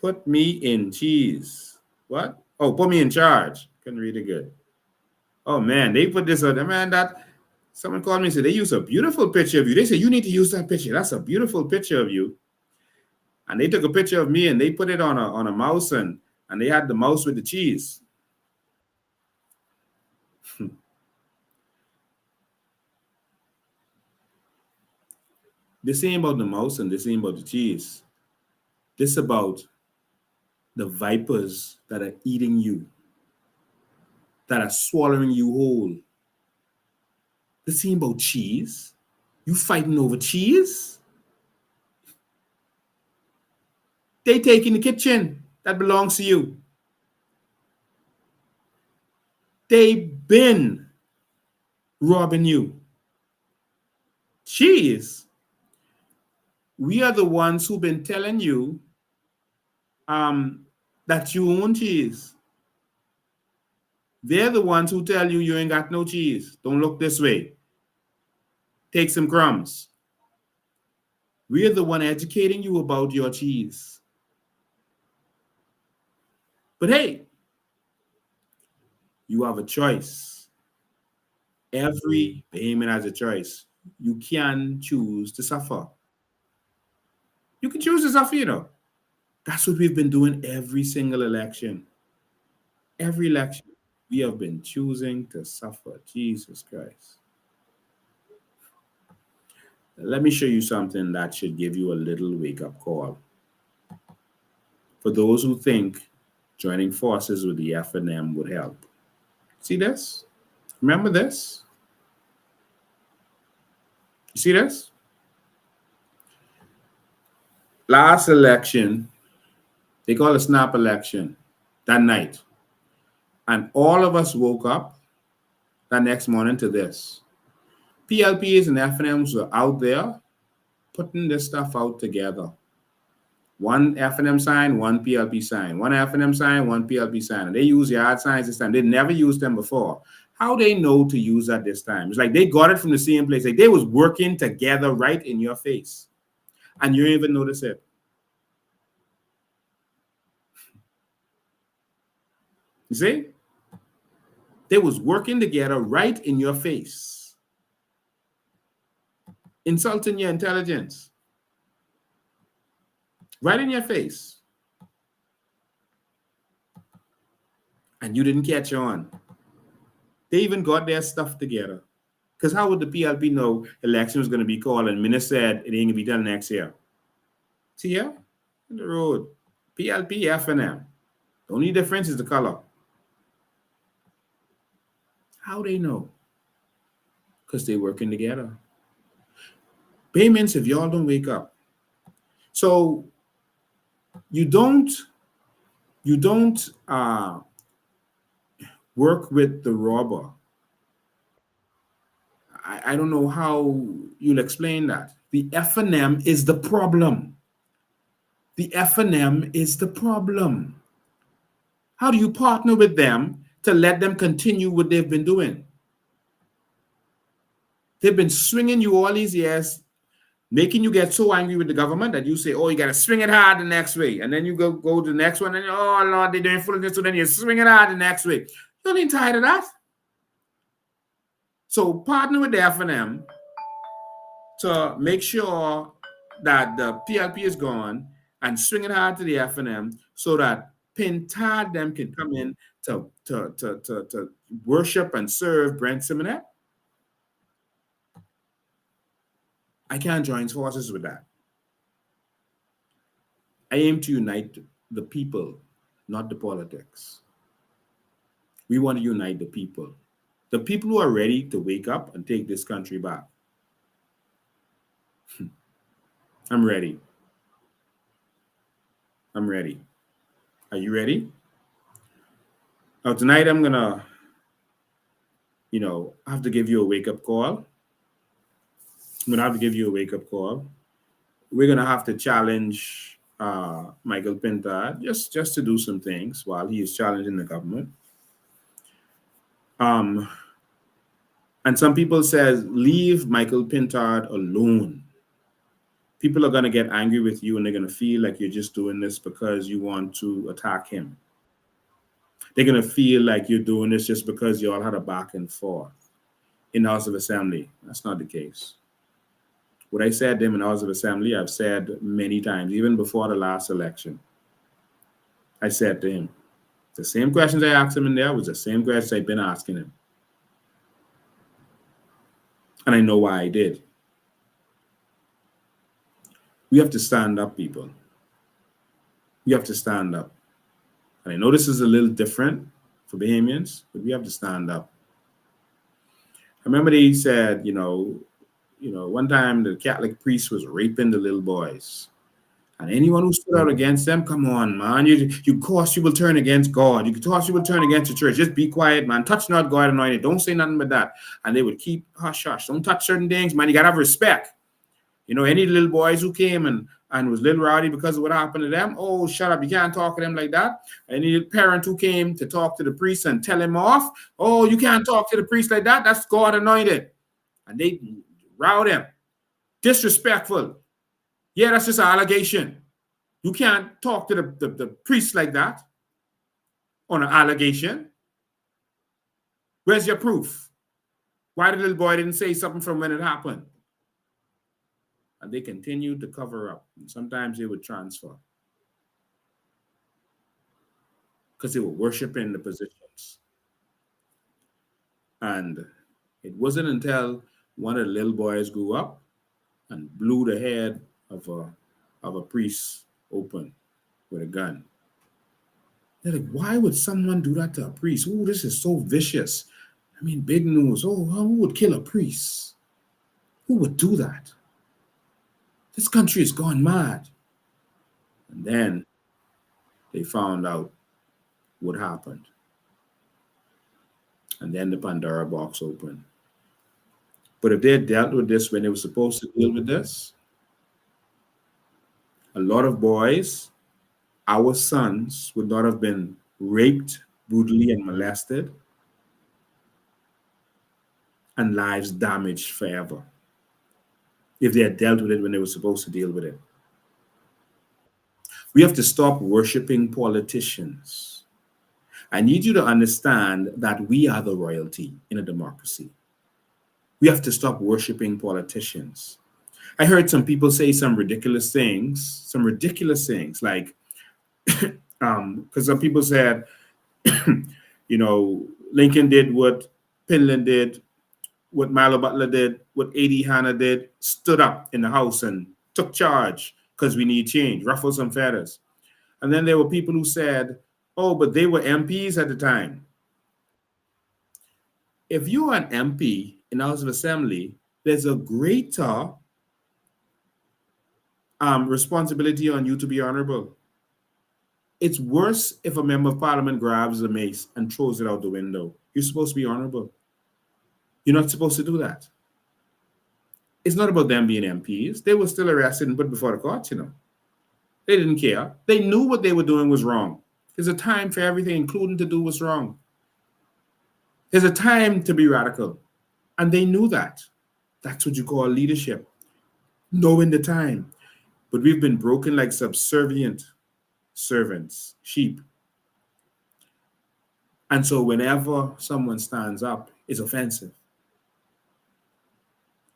in cheese. What? Oh, put me in charge. Couldn't read it good. Oh man, they put this on. Man, that someone called me and said they use a beautiful picture of you. They said you need to use that picture. That's a beautiful picture of you. And they took a picture of me and they put it on a mouse and they had the mouse with the cheese. This ain't about the mouse and this ain't about the cheese. This about the vipers that are eating you, that are swallowing you whole. This ain't about cheese. You fighting over cheese? They take in the kitchen that belongs to you. They been robbing you. Cheese. We are the ones who've been telling you that you own cheese. They're the ones who tell you you ain't got no cheese. Don't look this way. Take some crumbs. We're the one educating you about your cheese. But hey, you have a choice. Every Bahamian has a choice. You can choose to suffer. You can choose to suffer, you know. That's what we've been doing every single election. Every election, we have been choosing to suffer. Jesus Christ. Let me show you something that should give you a little wake up call. For those who think joining forces with the F&M would help. See this? Remember this? You see this? Last election, they call it snap election that night. And all of us woke up that next morning to this. PLPs and F&Ms were out there putting this stuff out together. One F&M sign, one PLP sign. One F&M sign, one PLP sign. And they use yard signs this time. They never used them before. How they know to use that this time? It's like they got it from the same place. Like they was working together right in your face. And you didn't even notice it. You see? They was working together right in your face. Insulting your intelligence. Right in your face. And you didn't catch on. They even got their stuff together. Because how would the PLP know election was going to be called and minister said it ain't going to be done next year? See here? In the road. PLP, F&M. The only difference is the color. How they know? Because they're working together. Payments if y'all don't wake up. So you don't work with the robber. I don't know how you'll explain that. The F&M is the problem. The F&M is the problem. How do you partner with them to let them continue what they've been doing? They've been swinging you all these years, making you get so angry with the government that you say, oh, you got to swing it hard the next way. And then you go to the next one and, oh, Lord, they're doing foolishness. So then you swing it hard the next way. You're not tired of that. So partner with the F&M to make sure that the PLP is gone and swing it hard to the F&M so that Pintard them can come in to worship and serve Brent Simonet. I can't join forces with that. I aim to unite the people, not the politics. We want to unite the people. The people who are ready to wake up and take this country back. I'm ready. I'm ready. Are you ready? Now, tonight I'm going to, have to give you a wake-up call. I'm going to have to give you a wake-up call. We're going to have to challenge Michael Pintard just to do some things while he is challenging the government. And some people says, leave Michael Pintard alone. People are going to get angry with you and they're going to feel like you're just doing this because you want to attack him. They're going to feel like you're doing this just because you all had a back and forth in the House of Assembly. That's not the case. What I said to him in the House of Assembly, I've said many times, even before the last election. I said to him, the same questions I asked him in there was the same questions I've been asking him. And I know why I did. We have to stand up, people. We have to stand up. And I know this is a little different for Bahamians, but we have to stand up. I remember they said, one time the Catholic priest was raping the little boys. And anyone who stood out against them, come on, man. You course you will turn against God. You course you will turn against the church. Just be quiet, man. Touch not God anointed. Don't say nothing but that. And they would keep hush hush. Don't touch certain things, man. You gotta have respect. Any little boys who came and was little rowdy because of what happened to them, oh, shut up. You can't talk to them like that. Any parent who came to talk to the priest and tell him off, oh, you can't talk to the priest like that. That's God anointed. And they row them. Disrespectful. Yeah, that's just an allegation. You can't talk to the priest like that on an allegation. Where's your proof? Why the little boy didn't say something from when it happened? And they continued to cover up. And sometimes they would transfer because they were worshiping the positions. And it wasn't until one of the little boys grew up and blew the head of a priest open with a gun. They're like, why would someone do that to a priest? Oh, this is so vicious. I mean, big news. Oh, who would kill a priest? Who would do that? This country has gone mad. And then they found out what happened. And then the Pandora box opened. But if they had dealt with this when they were supposed to deal with this, a lot of boys, our sons, would not have been raped brutally and molested and lives damaged forever if they had dealt with it when they were supposed to deal with it. We have to stop worshiping politicians. I need you to understand that we are the royalty in a democracy. We have to stop worshiping politicians. I heard some people say some ridiculous things like, because some people said, Lincoln did what Pinland did, what Milo Butler did, what A.D. Hanna did, stood up in the House and took charge because we need change, ruffle some feathers. And then there were people who said, oh, but they were MPs at the time. If you're an MP in the House of Assembly, there's a greater responsibility on you to be honorable. It's worse if a member of parliament grabs a mace and throws it out the window. You're supposed to be honorable. You're not supposed to do that. It's not about them being MPs. They were still arrested and put before the courts, They didn't care. They knew what they were doing was wrong. There's a time for everything, including to do what's wrong. There's a time to be radical. And they knew that. That's what you call leadership. Knowing the time. But we've been broken like subservient servants, sheep. And so whenever someone stands up, it's offensive.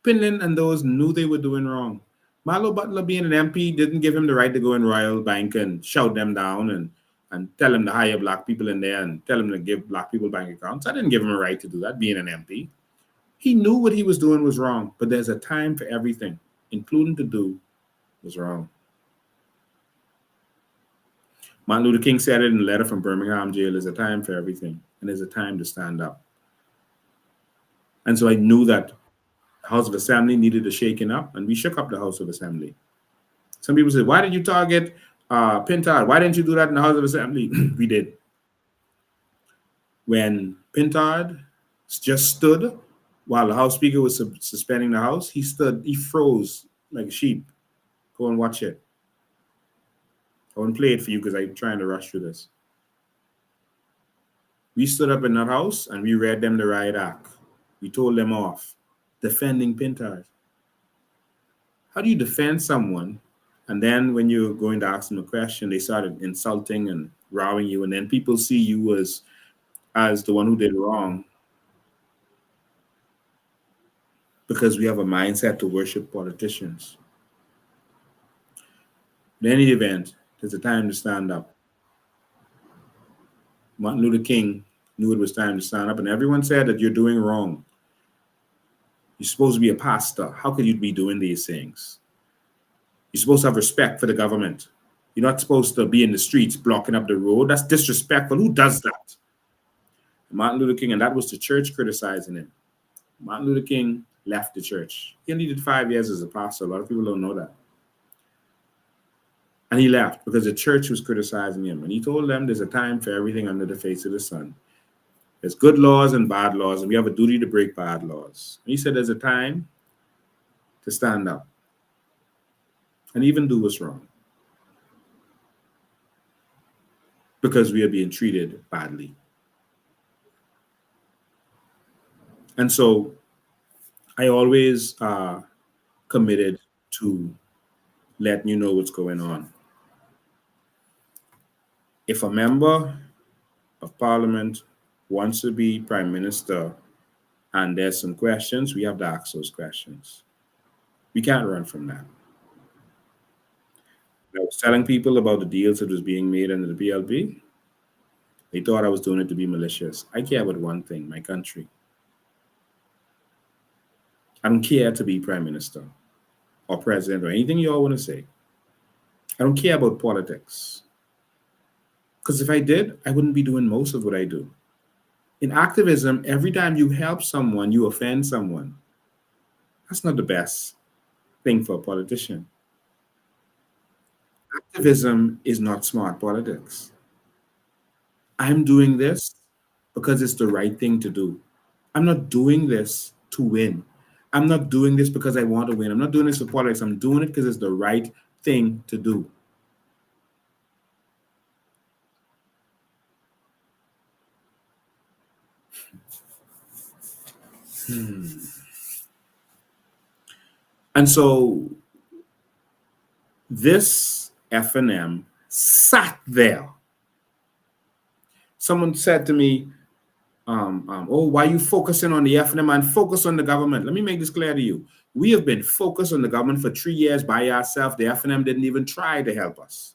Pinland and those knew they were doing wrong. Milo Butler being an MP didn't give him the right to go in Royal Bank and shout them down and tell him to hire black people in there and tell him to give black people bank accounts. I didn't give him a right to do that, being an MP. He knew what he was doing was wrong, but there's a time for everything, including to do was wrong. Martin Luther King said it in a letter from Birmingham jail, there's a time for everything, and there's a time to stand up. And so I knew that the House of Assembly needed a shaking up, and we shook up the House of Assembly. Some people said, why did you target Pintard? Why didn't you do that in the House of Assembly? We did. When Pintard just stood while the House Speaker was suspending the House, he froze like a sheep. Go and watch it. I won't play it for you because I'm trying to rush through this. We stood up in that house and we read them the riot act. We told them off, defending Pintard. How do you defend someone? And then when you're going to ask them a question, they started insulting and rowing you. And then people see you as the one who did wrong. Because we have a mindset to worship politicians. In any event, there's a time to stand up. Martin Luther King knew it was time to stand up, and everyone said that you're doing wrong. You're supposed to be a pastor. How could you be doing these things? You're supposed to have respect for the government. You're not supposed to be in the streets blocking up the road. That's disrespectful. Who does that? Martin Luther King, and that was the church criticizing him. Martin Luther King left the church. He only did 5 years as a pastor. A lot of people don't know that. And he left because the church was criticizing him. And he told them there's a time for everything under the face of the sun. There's good laws and bad laws, and we have a duty to break bad laws. And he said there's a time to stand up and even do what's wrong because we are being treated badly. And so I always committed to letting you know what's going on. If a member of parliament wants to be prime minister and there's some questions, we have to ask those questions. We can't run from that. I was telling people about the deals that was being made under the PLP. They thought I was doing it to be malicious. I care about one thing, my country. I don't care to be prime minister or president or anything you all want to say. I don't care about politics. Because if I did, I wouldn't be doing most of what I do. In activism, every time you help someone, you offend someone. That's not the best thing for a politician. Activism is not smart politics. I'm doing this because it's the right thing to do. I'm not doing this to win. I'm not doing this because I want to win. I'm not doing this for politics. I'm doing it because it's the right thing to do. And so this F&M sat there. Someone said to me, oh, why are you focusing on the F&M and focus on the government? Let me make this clear to you. We have been focused on the government for 3 years by ourselves. The F&M didn't even try to help us.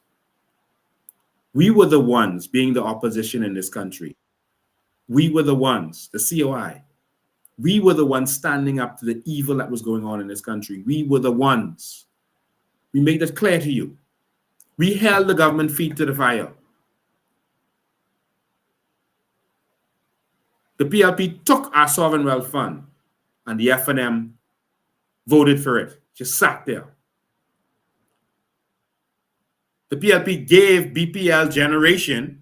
We were the ones being the opposition in this country. We were the ones, the COI. We were the ones standing up to the evil that was going on in this country. We were the ones. We made that clear to you. We held the government feet to the fire. The PLP took our sovereign wealth fund and the F&M voted for it. Just sat there. The PLP gave BPL generation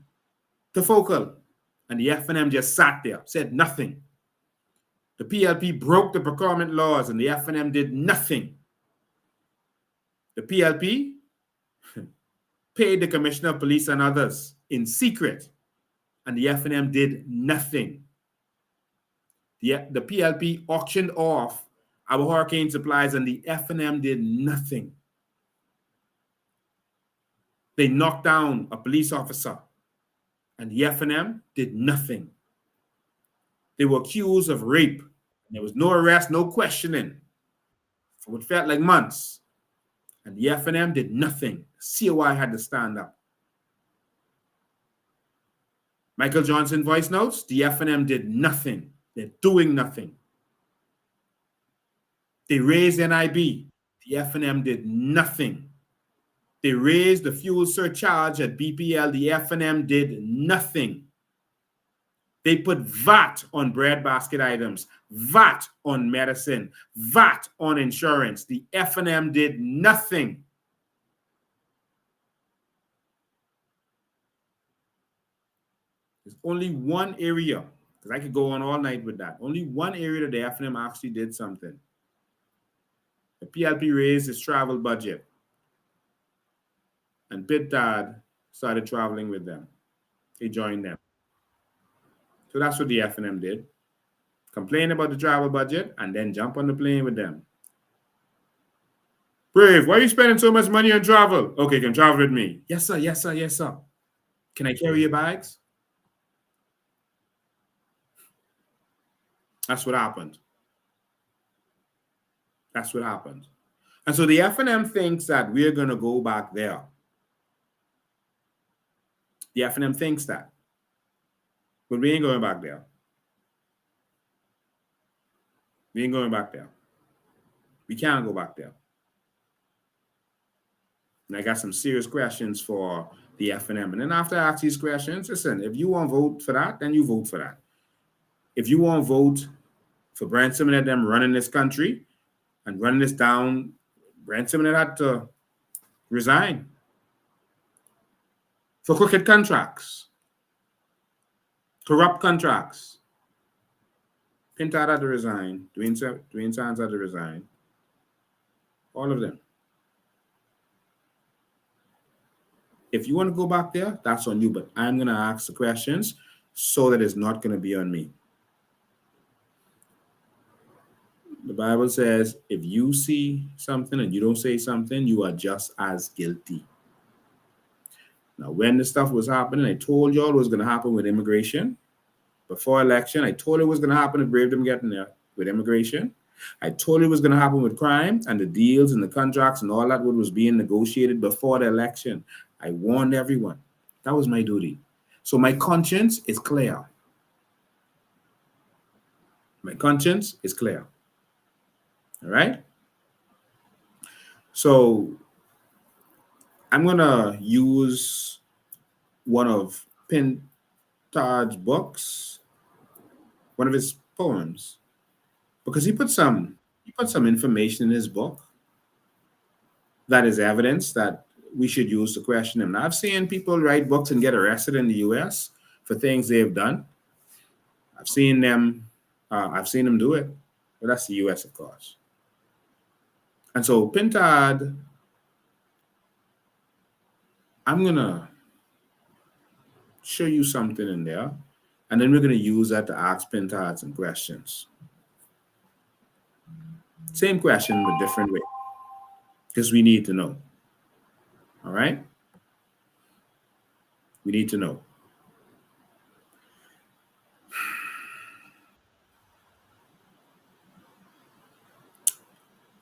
to Focal and the F&M just sat there, said nothing. The PLP broke the procurement laws and the F&M did nothing. The PLP paid the commissioner of police and others in secret and the F&M did nothing. The PLP auctioned off our hurricane supplies and the F&M did nothing. They knocked down a police officer and the F&M did nothing. They were accused of rape. There was no arrest, no questioning for what felt like months. And the F&M did nothing. COI had to stand up. Michael Johnson voice notes, the F&M did nothing. They're doing nothing. They raised NIB. The F&M did nothing. They raised the fuel surcharge at BPL. The F&M did nothing. They put VAT on breadbasket items, VAT on medicine, VAT on insurance. The F&M did nothing. There's only one area, because I could go on all night with that. Only one area that the F&M actually did something. The PLP raised its travel budget, and Pintard started traveling with them. They joined them. So that's what the F&M did. Complain about the travel budget and then jump on the plane with them. Brave, why are you spending so much money on travel? Okay, can travel with me. Yes, sir, yes, sir, yes, sir. Can I carry your bags? That's what happened. That's what happened. And so the F&M thinks that we're going to go back there. The F&M thinks that. But we ain't going back there. We ain't going back there. We can't go back there. And I got some serious questions for the FNM. And then after I ask these questions, listen, if you want to vote for that, then you vote for that. If you want to vote for Brent Simmons them running this country and running this down, Brent Simmons had to resign for crooked contracts, corrupt contracts. Pintard had to resign. Dwayne Sands had to resign. All of them. If you want to go back there, that's on you. But I'm going to ask the questions so that it's not going to be on me. The Bible says, if you see something and you don't say something, you are just as guilty. Now, when the stuff was happening, I told y'all it was going to happen with immigration. Before election, I told it was going to happen if Brave them getting there with immigration. I told it was going to happen with crime and the deals and the contracts and all that what was being negotiated before the election. I warned everyone. That was my duty. So my conscience is clear. My conscience is clear. All right? So I'm going to use one of Pintard's books, one of his poems, because he put some information in his book that is evidence that we should use to question him. Now, I've seen people write books and get arrested in the U.S. for things they've done. I've seen them do it, but that's the U.S., of course. And so Pintard, I'm gonna show you something in there, and then we're gonna use that to ask Pintard some questions. Same question, but different way, because we need to know. All right? We need to know.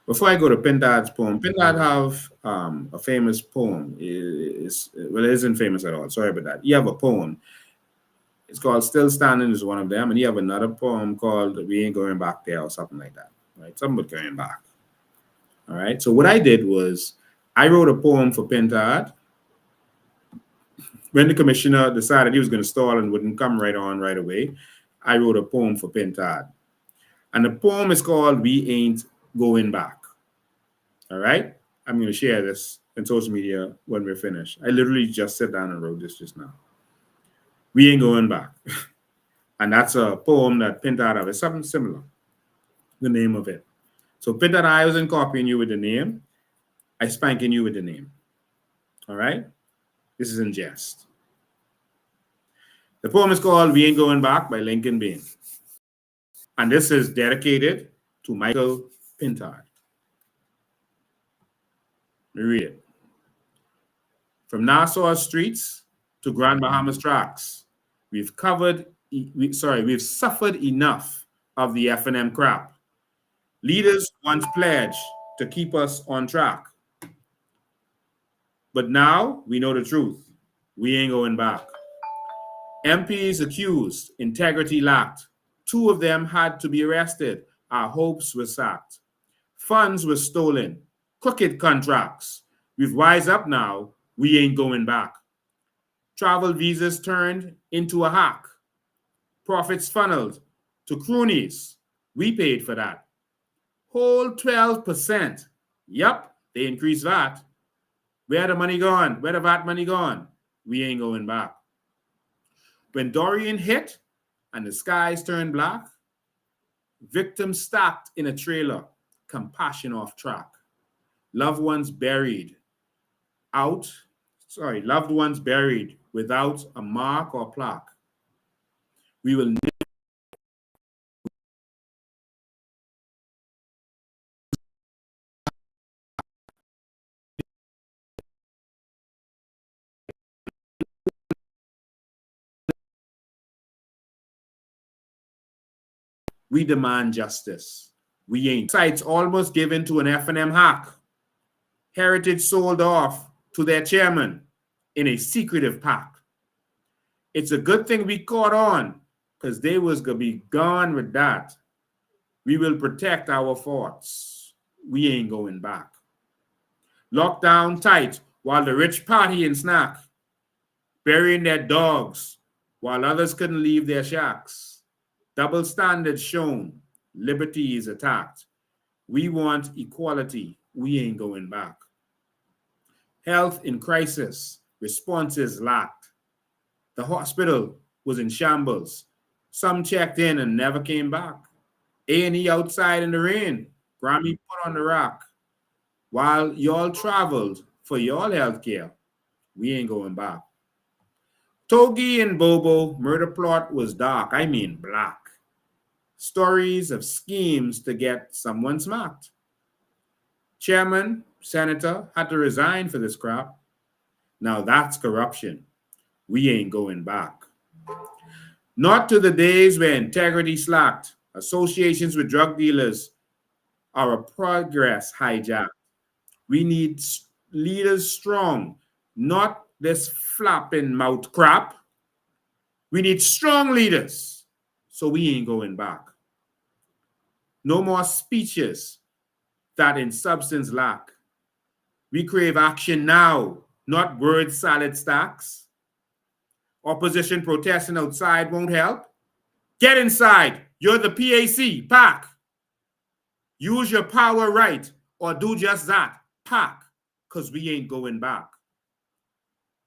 Before I go to Pintard's poem, Pintard have a famous poem. It isn't famous at all. Sorry about that. You have a poem. It's called Still Standing is one of them. And you have another poem called We Ain't Going Back There or something like that. Right? Something about going back. All right? So what I did was I wrote a poem for Pintard. When the commissioner decided he was going to stall and wouldn't come right away, I wrote a poem for Pintard. And the poem is called We Ain't Going Back. All right? I'm going to share this in social media when we're finished. I literally just sat down and wrote this just now. We ain't going back. And that's a poem that Pintard have. It's something similar, the name of it. So Pintard, I wasn't copying you with the name. I spanking you with the name. All right? This is in jest. The poem is called We Ain't Going Back by Lincoln Bain. And this is dedicated to Michael Pintard. Let me read it. From Nassau streets to Grand Bahamas tracks, we've suffered enough of the F&M crap. Leaders once pledged to keep us on track. But now we know the truth. We ain't going back. MPs accused, integrity lacked. 2 of them had to be arrested. Our hopes were sacked. Funds were stolen. Crooked contracts. We've wised up now. We ain't going back. Travel visas turned into a hack. Profits funneled to croonies. We paid for that. Whole 12%. Yup, they increased VAT. Where the money gone? Where the VAT money gone? We ain't going back. When Dorian hit and the skies turned black, victims stacked in a trailer, compassion off track. Loved ones buried without a mark or plaque. We will never We demand justice. We ain't. Sites almost given to an F&M hack. Heritage sold off to their chairman in a secretive pact. It's a good thing we caught on because they was going to be gone with that. We will protect our forts. We ain't going back. Lockdown tight while the rich party and snack, burying their dogs while others couldn't leave their shacks. Double standards shown, liberty is attacked. We want equality, we ain't going back. Health in crisis, responses lacked. The hospital was in shambles. Some checked in and never came back. A&E outside in the rain, Grammy put on the rack. While y'all traveled for y'all health care, we ain't going back. Togi and Bobo, murder plot was dark, I mean black. Stories of schemes to get someone smacked. Chairman, senator had to resign for this crap. Now that's corruption. We ain't going back. Not to the days where integrity slacked. Associations with drug dealers are a progress hijacked. We need leaders strong, not this flapping mouth crap. We need strong leaders, so we ain't going back. No more speeches that in substance lack. We crave action now, not word salad stacks. Opposition protesting outside won't help. Get inside. You're the PAC. Pack. Use your power right or do just that. Pack. Because we ain't going back.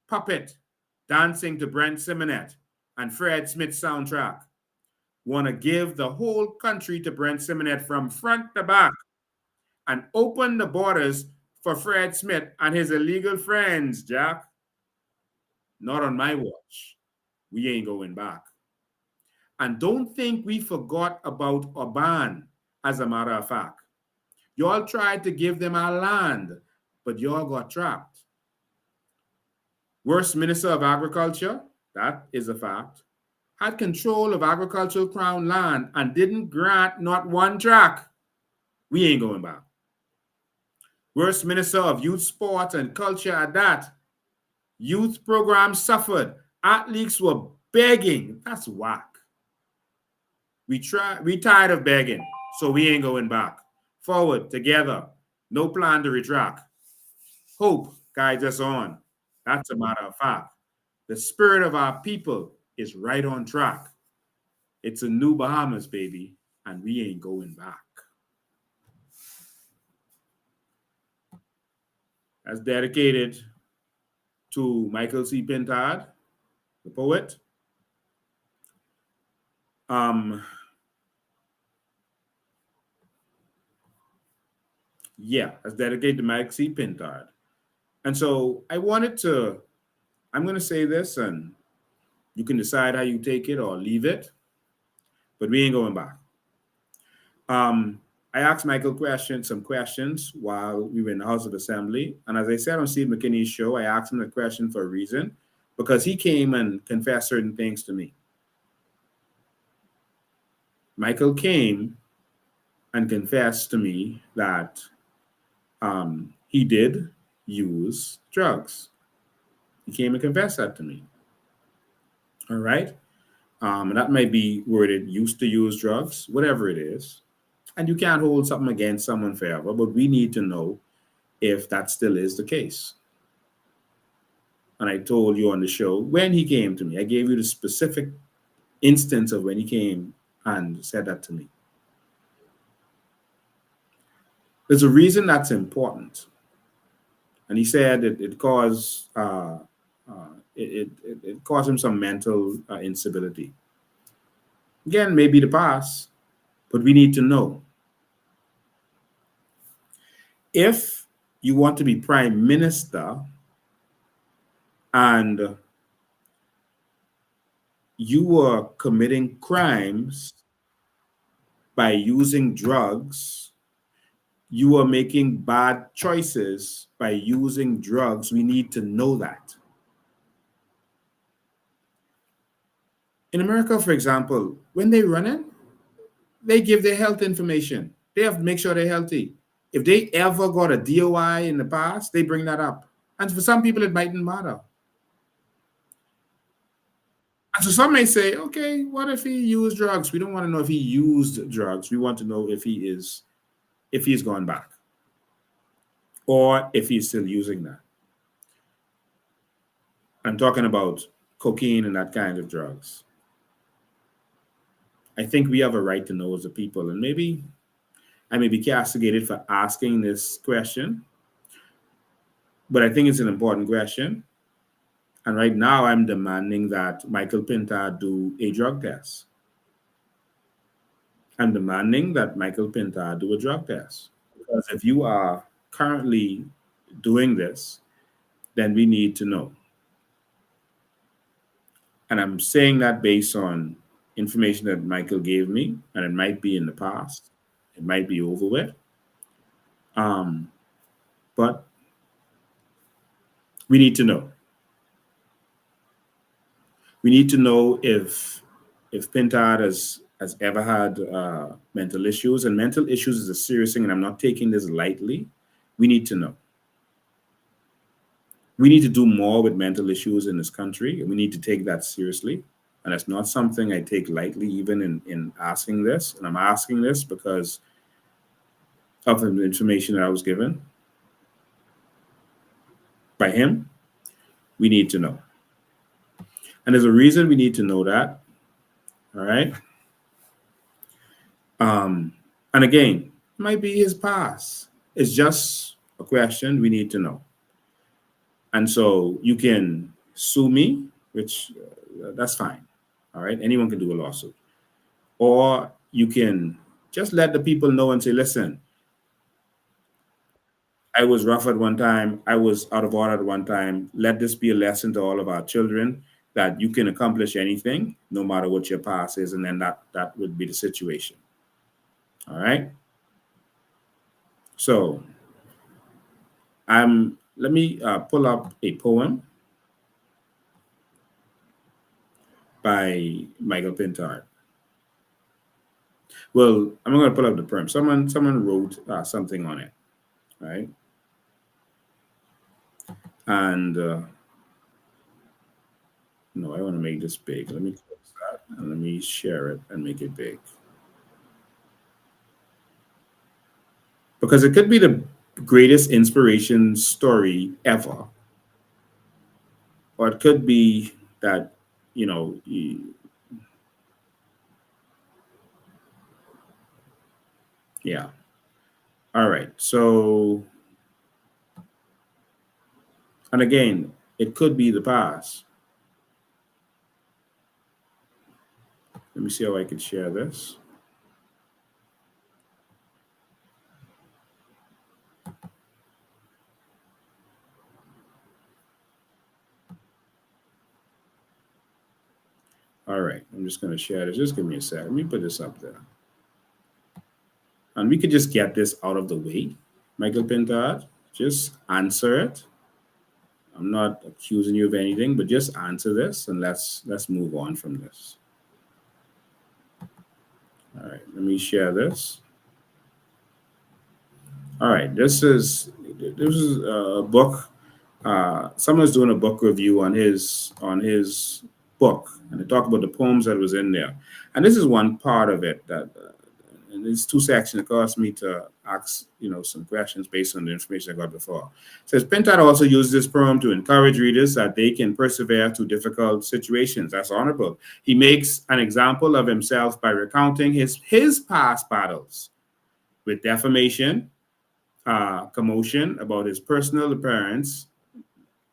Puppet. Dancing to Brent Simonet and Fred Smith's soundtrack. Want to give the whole country to Brent Simonet from front to back and open the borders for Fred Smith and his illegal friends, Jack. Not on my watch. We ain't going back. And don't think we forgot about Oban, as a matter of fact. Y'all tried to give them our land, but y'all got trapped. Worst Minister of Agriculture, that is a fact, had control of agricultural crown land and didn't grant not one track. We ain't going back. Worst Minister of Youth, Sport and Culture at that. Youth programs suffered. Athletes were begging. That's whack. We tired of begging, so we ain't going back. Forward, together. No plan to retract. Hope guides us on. That's a matter of fact. The spirit of our people is right on track. It's a new Bahamas, baby, and we ain't going back. That's dedicated to Michael C. Pintard, the poet. Yeah, that's dedicated to Michael C. Pintard. And so I'm going to say this, and you can decide how you take it or leave it, but we ain't going back. I asked Michael some questions while we were in the House of Assembly. And as I said on Steve McKinney's show, I asked him the question for a reason, because he came and confessed certain things to me. Michael came and confessed to me that he did use drugs. He came and confessed that to me. All right. And that might be worded used to use drugs, whatever it is. And you can't hold something against someone forever, but we need to know if that still is the case. And I told you on the show when he came to me, I gave you the specific instance of when he came and said that to me. There's a reason that's important. And he said it caused it caused him some mental instability. Again, maybe the past, but we need to know. If you want to be prime minister and you were committing crimes by using drugs, you are making bad choices by using drugs, we need to know that. In America, for example, when they run it, they give their health information. They have to make sure they're healthy. If they ever got a DOI in the past, they bring that up. And for some people, it mightn't matter. And so some may say, okay, what if he used drugs? We don't want to know if he used drugs. We want to know if he's gone back or if he's still using that. I'm talking about cocaine and that kind of drugs. I think we have a right to know as a people, and maybe I may be castigated for asking this question, but I think it's an important question. And right now, I'm demanding that Michael Pintard do a drug test. I'm demanding that Michael Pintard do a drug test. Because if you are currently doing this, then we need to know. And I'm saying that based on information that Michael gave me, and it might be in the past, it might be over with. Um, but we need to know. We need to know if Pintard has ever had mental issues, and mental issues is a serious thing, and I'm not taking this lightly. We need to know. We need to do more with mental issues in this country, and we need to take that seriously. And that's not something I take lightly, even in asking this. And I'm asking this because of the information that I was given by him. We need to know. And there's a reason we need to know that. All right. And again, it might be his past. It's just a question we need to know. And so you can sue me, which that's fine. All right. Anyone can do a lawsuit. Or you can just let the people know and say, listen, I was rough at one time. I was out of order at one time. Let this be a lesson to all of our children that you can accomplish anything, no matter what your past is. And then that would be the situation. All right. So let me pull up a poem by Michael Pintard. Well, I'm not going to pull up the poem. Someone wrote something on it, right? And no, I want to make this big. Let me close that and let me share it and make it big. Because it could be the greatest inspiration story ever. Or it could be that, you know, yeah. All right. So, and again, it could be the past. Let me see how I can share this. All right, I'm just going to share this. Just give me a sec. Let me put this up there. And we could just get this out of the way. Michael Pintard, just answer it. I'm not accusing you of anything, but just answer this and let's move on from this. All right, let me share this. All right, this is a book. Someone's doing a book review on his book, and they talk about the poems that was in there. And this is one part of it that, and there's two sections. It caused me to ask, some questions based on the information I got before. It says Pintard also used this poem to encourage readers that they can persevere through difficult situations. That's honorable. He makes an example of himself by recounting his past battles with defamation, commotion about his personal appearance,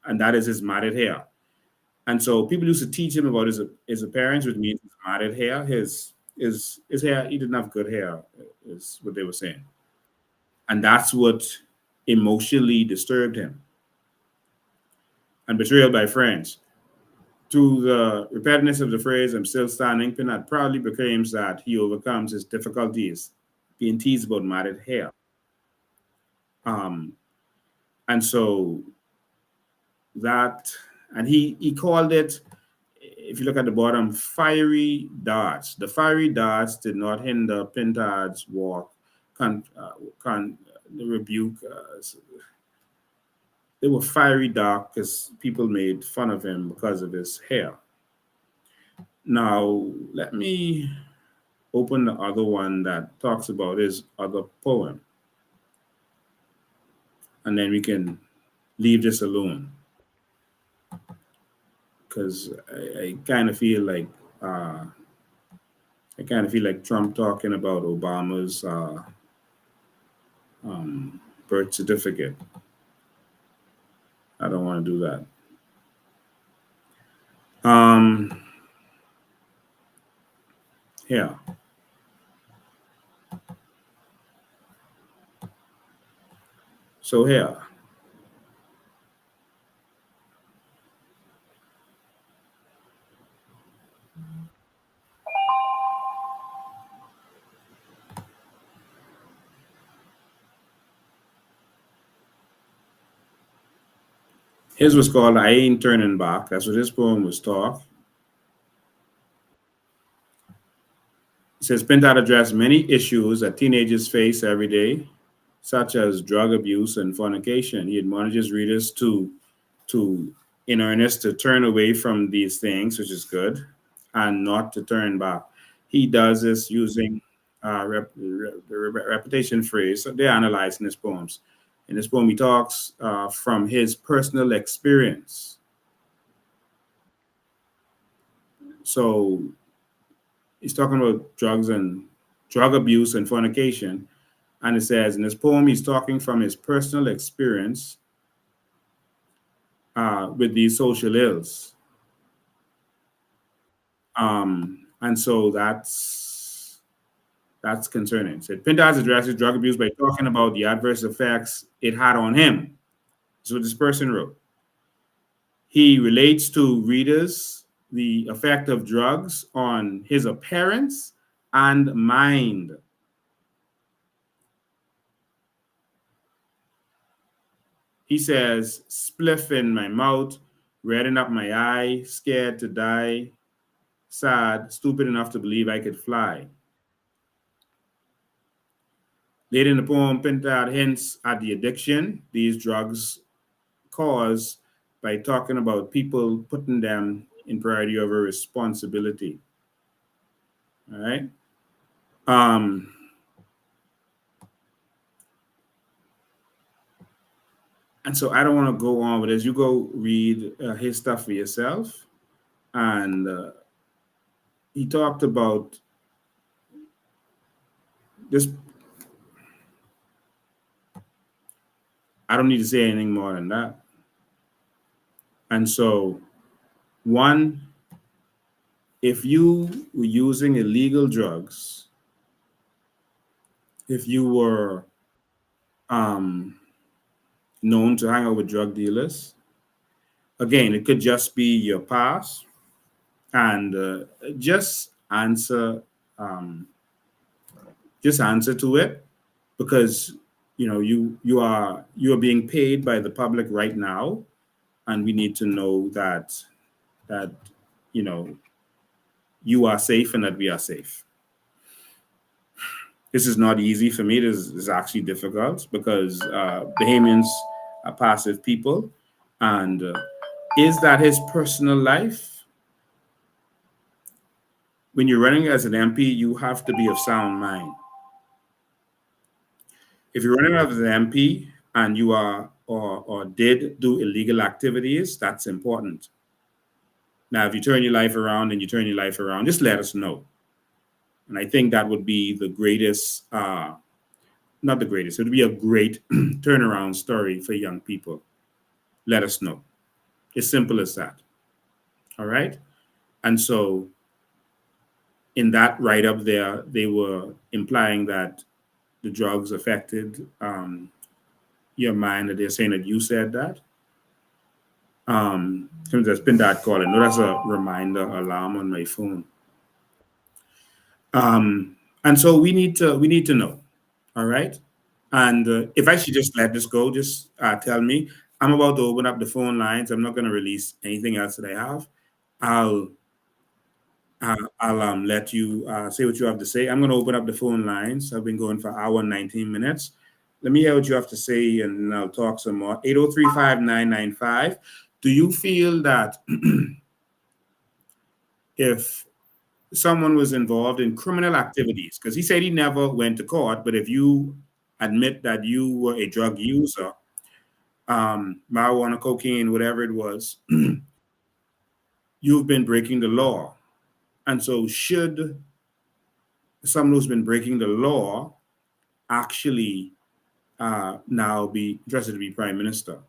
and that is his matted hair. And so people used to teach him about his appearance, which means his matted hair. His hair, he didn't have good hair, is what they were saying. And that's what emotionally disturbed him. And betrayal by friends. Through the repetitiveness of the phrase, I'm still standing, Pinat proudly proclaims that he overcomes his difficulties, being teased about matted hair. Um, and so that, and he called it, if you look at the bottom, fiery darts. The fiery darts did not hinder Pintard's walk, the rebuke. They were fiery dark because people made fun of him because of his hair. Now, let me open the other one that talks about his other poem. And then we can leave this alone. because uh, I kind of feel like Trump talking about Obama's um, birth certificate. I don't want to do that. Um, yeah. So here, his was called "I Ain't Turning Back." That's what his poem was talk. It says Pintard addressed many issues that teenagers face every day, such as drug abuse and fornication. He admonishes readers to in earnest to turn away from these things, which is good, and not to turn back. He does this using the repetition phrase. So they're analyzing his poems. In this poem, he talks from his personal experience. So he's talking about drugs and drug abuse and fornication. And it says in this poem, he's talking from his personal experience with these social ills. And so that's concerning. So Pintard addresses drug abuse by talking about the adverse effects it had on him. That's what this person wrote. He relates to readers the effect of drugs on his appearance and mind. He says, spliff in my mouth, redden up my eye, scared to die, sad, stupid enough to believe I could fly. Later in the poem, Pintard hints at the addiction these drugs cause by talking about people putting them in priority over responsibility. All right. Um, and so I don't want to go on with this. You go read his stuff for yourself. And he talked about this. I don't need to say anything more than that. And so, one, if you were using illegal drugs, if you were um, known to hang out with drug dealers, again, it could just be your past, and just answer, um, just answer to it, because you are being paid by the public right now, and we need to know that you know you are safe and that we are safe. This is not easy for me. This is actually difficult because Bahamians are passive people. And is that his personal life? When you're running as an MP, you have to be of sound mind. If you're running as an MP and you are or did do illegal activities, that's important. Now, if you turn your life around and you turn your life around, just let us know. And I think that would be the greatest, not the greatest, it would be a great turnaround story for young people. Let us know. It's simple as that. All right. And so in that write up there, they were implying that the drugs affected your mind, that they're saying that you said that. There's been that calling. No, that's a reminder alarm on my phone. And so we need to know. All right. And if I should just let this go, just tell me. I'm about to open up the phone lines. I'm not going to release anything else that I have. I'll I'll let you say what you have to say. I'm going to open up the phone lines. I've been going for an hour and 19 minutes. Let me hear what you have to say, and I'll talk some more. 8035995. Do you feel that if someone was involved in criminal activities, because he said he never went to court, but if you admit that you were a drug user, marijuana, cocaine, whatever it was, you've been breaking the law. And so should someone who's been breaking the law actually now be interested to be prime minister?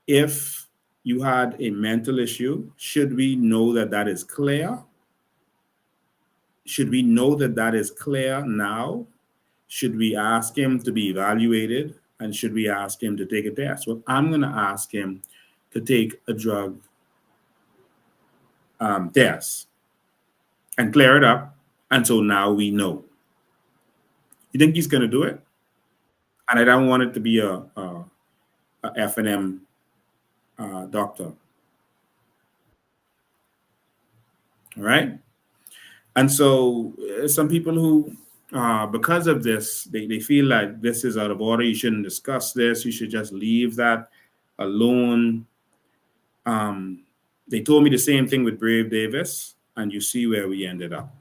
If you had a mental issue, should we know that that is clear? Should we know that that is clear now? Should we ask him to be evaluated? And should we ask him to take a test? Well, I'm going to ask him to take a drug test and clear it up. And so now we know. You think he's going to do it? And I don't want it to be a F&M doctor. All right. And so some people who, because of this, they feel like this is out of order. You shouldn't discuss this. You should just leave that alone. They told me the same thing with Brave Davis, and you see where we ended up.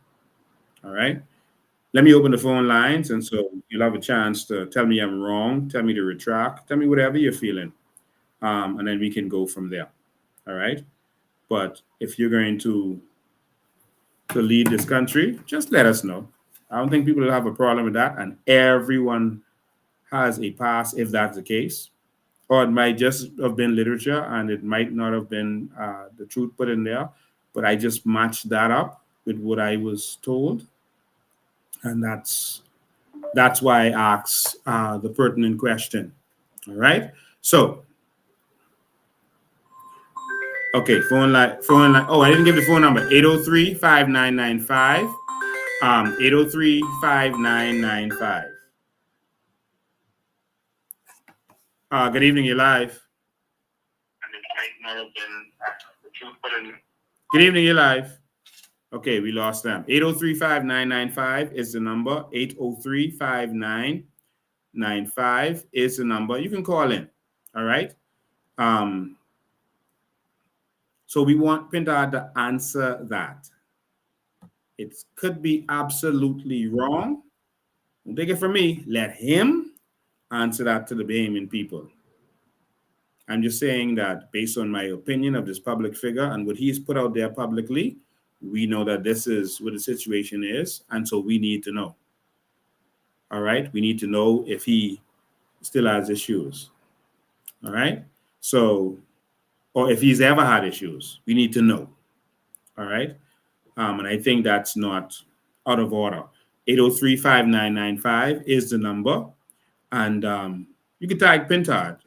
All right. Let me open the phone lines, and so you'll have a chance to tell me I'm wrong, tell me to retract, tell me whatever you're feeling, and then we can go from there. All right. But if you're going to lead this country, just let us know. I don't think people will have a problem with that, and everyone has a pass if that's the case. Or it might just have been literature, and it might not have been the truth put in there, but I just matched that up with what I was told, and that's why I asked the pertinent question. All right. So, okay, phone line. Oh, I didn't give the phone number. 803-5995. 803-5995. Good evening, you're live. Good evening, you're live. Okay, we lost them. 803-5995 is the number. 803-5995 is the number. You can call in. All right. So we want Pintard to answer that. It could be absolutely wrong. Don't take it from me. Let him answer that to the Bahamian people. I'm just saying that based on my opinion of this public figure and what he's put out there publicly, we know that this is what the situation is. And so we need to know. All right. We need to know if he still has issues. All right. So, or if he's ever had issues, we need to know. All right. And I think that's not out of order. 803-5995 is the number. And you can tag Pintard.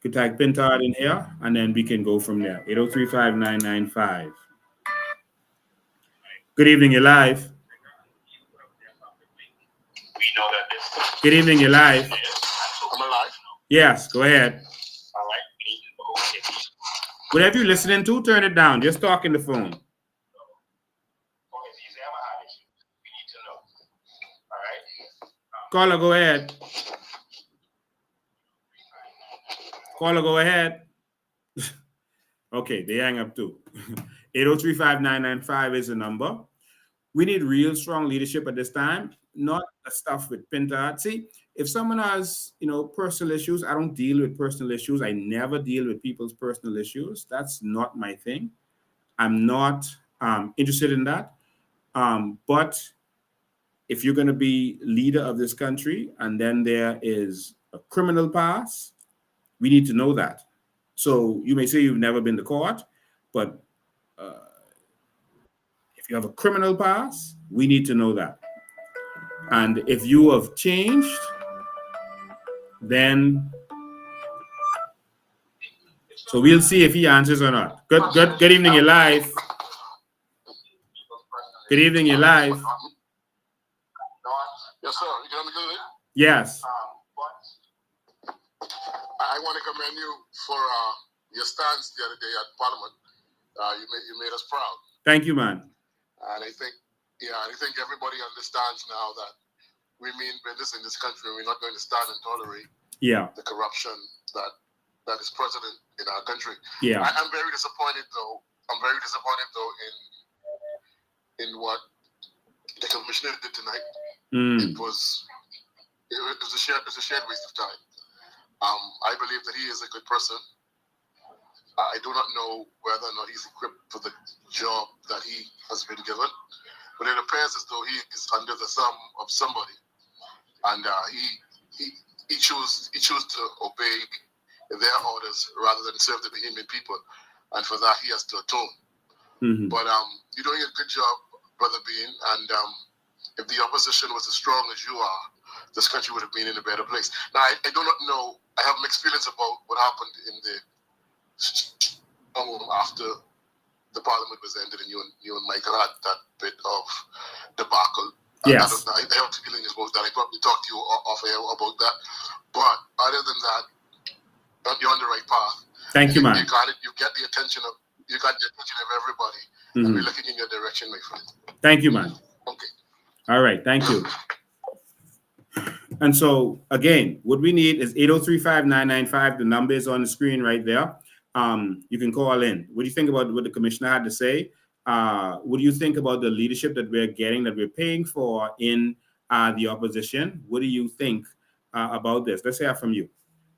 You can tag Pintard in here, and then we can go from there. 803-5995. Good evening, you're live. Good evening, you're live. Am I live? Yes, go ahead. All right. Whatever you're listening to, turn it down. Just talk in the phone. Caller, go ahead. Caller, go ahead. Okay, they hang up too. 803-5995 is the number. We need real strong leadership at this time, not the stuff with Pintard. See, if someone has, personal issues, I don't deal with personal issues. I never deal with people's personal issues. That's not my thing. I'm not interested in that. But if you're going to be leader of this country and then there is a criminal past, we need to know that. So you may say you've never been to court, but if you have a criminal past, we need to know that. And if you have changed, then so we'll see if he answers or not. Good evening, you're live. Good evening, you're live. Yes, sir. You can hear me? Yes. I want to commend you for your stance the other day at Parliament. You made us proud. Thank you, man. And I think everybody understands now that we mean business in this country. We're not going to stand and tolerate the corruption that is present in our country. Yeah. I'm very disappointed though. In what the commissioner did tonight. It was a shared waste of time. I believe that he is a good person. I do not know whether or not he's equipped for the job that he has been given, but it appears as though he is under the thumb of somebody, and he chose to obey their orders rather than serve the Bahamian people, and for that he has to atone. Mm-hmm. But you're doing a good job, Brother Bean, and if the opposition was as strong as you are, this country would have been in a better place. Now, I do not know. I have an experience about what happened in the after the parliament was ended, and you and Michael had that bit of debacle. Yes. I have feelings about that. I probably talked to you off air about that. But other than that, you're on the right path. Thank you, man. You got it. You got the attention of everybody. Mm-hmm. And we're looking in your direction, my friend. Thank you, man. Okay. All right. Thank you. And so, again, what we need is 803-5995. The number is on the screen right there. You can call in. What do you think about what the commissioner had to say? What do you think about the leadership that we're getting, that we're paying for in the opposition? What do you think about this? Let's hear from you.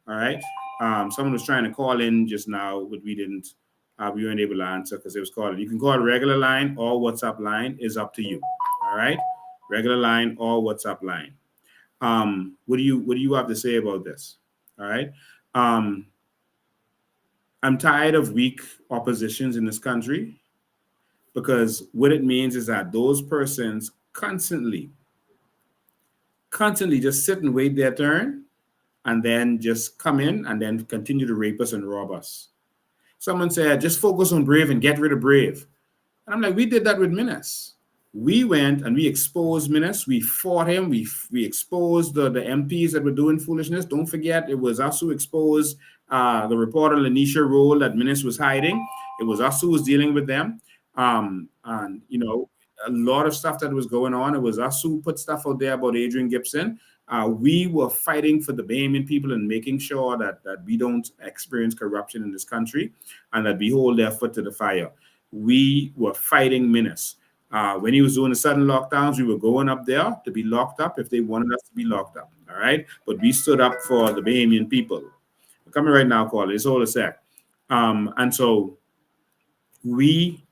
All right. Someone was trying to call in just now, but we weren't able to answer because it was called. You can call a regular line or WhatsApp line. Is up to you. All right. Regular line or WhatsApp line. What do you have to say about this? All right. I'm tired of weak oppositions in this country, because what it means is that those persons constantly just sit and wait their turn, and then just come in and then continue to rape us and rob us. Someone said, just focus on Brave and get rid of Brave. And I'm like, we did that with Minas. We went and we exposed Minas. We fought him. We exposed the MPs that were doing foolishness. Don't forget, it was us who exposed the reporter Lanisha Roll that Minas was hiding. It was us who was dealing with them. And, you know, a lot of stuff that was going on. It was us who put stuff out there about Adrian Gibson. We were fighting for the Bahamian people and making sure that we don't experience corruption in this country and that we hold their foot to the fire. We were fighting Minas. When he was doing the sudden lockdowns, we were going up there to be locked up if they wanted us to be locked up. All right. But we stood up for the Bahamian people. I'm coming right now, caller. It's all a sec. And so we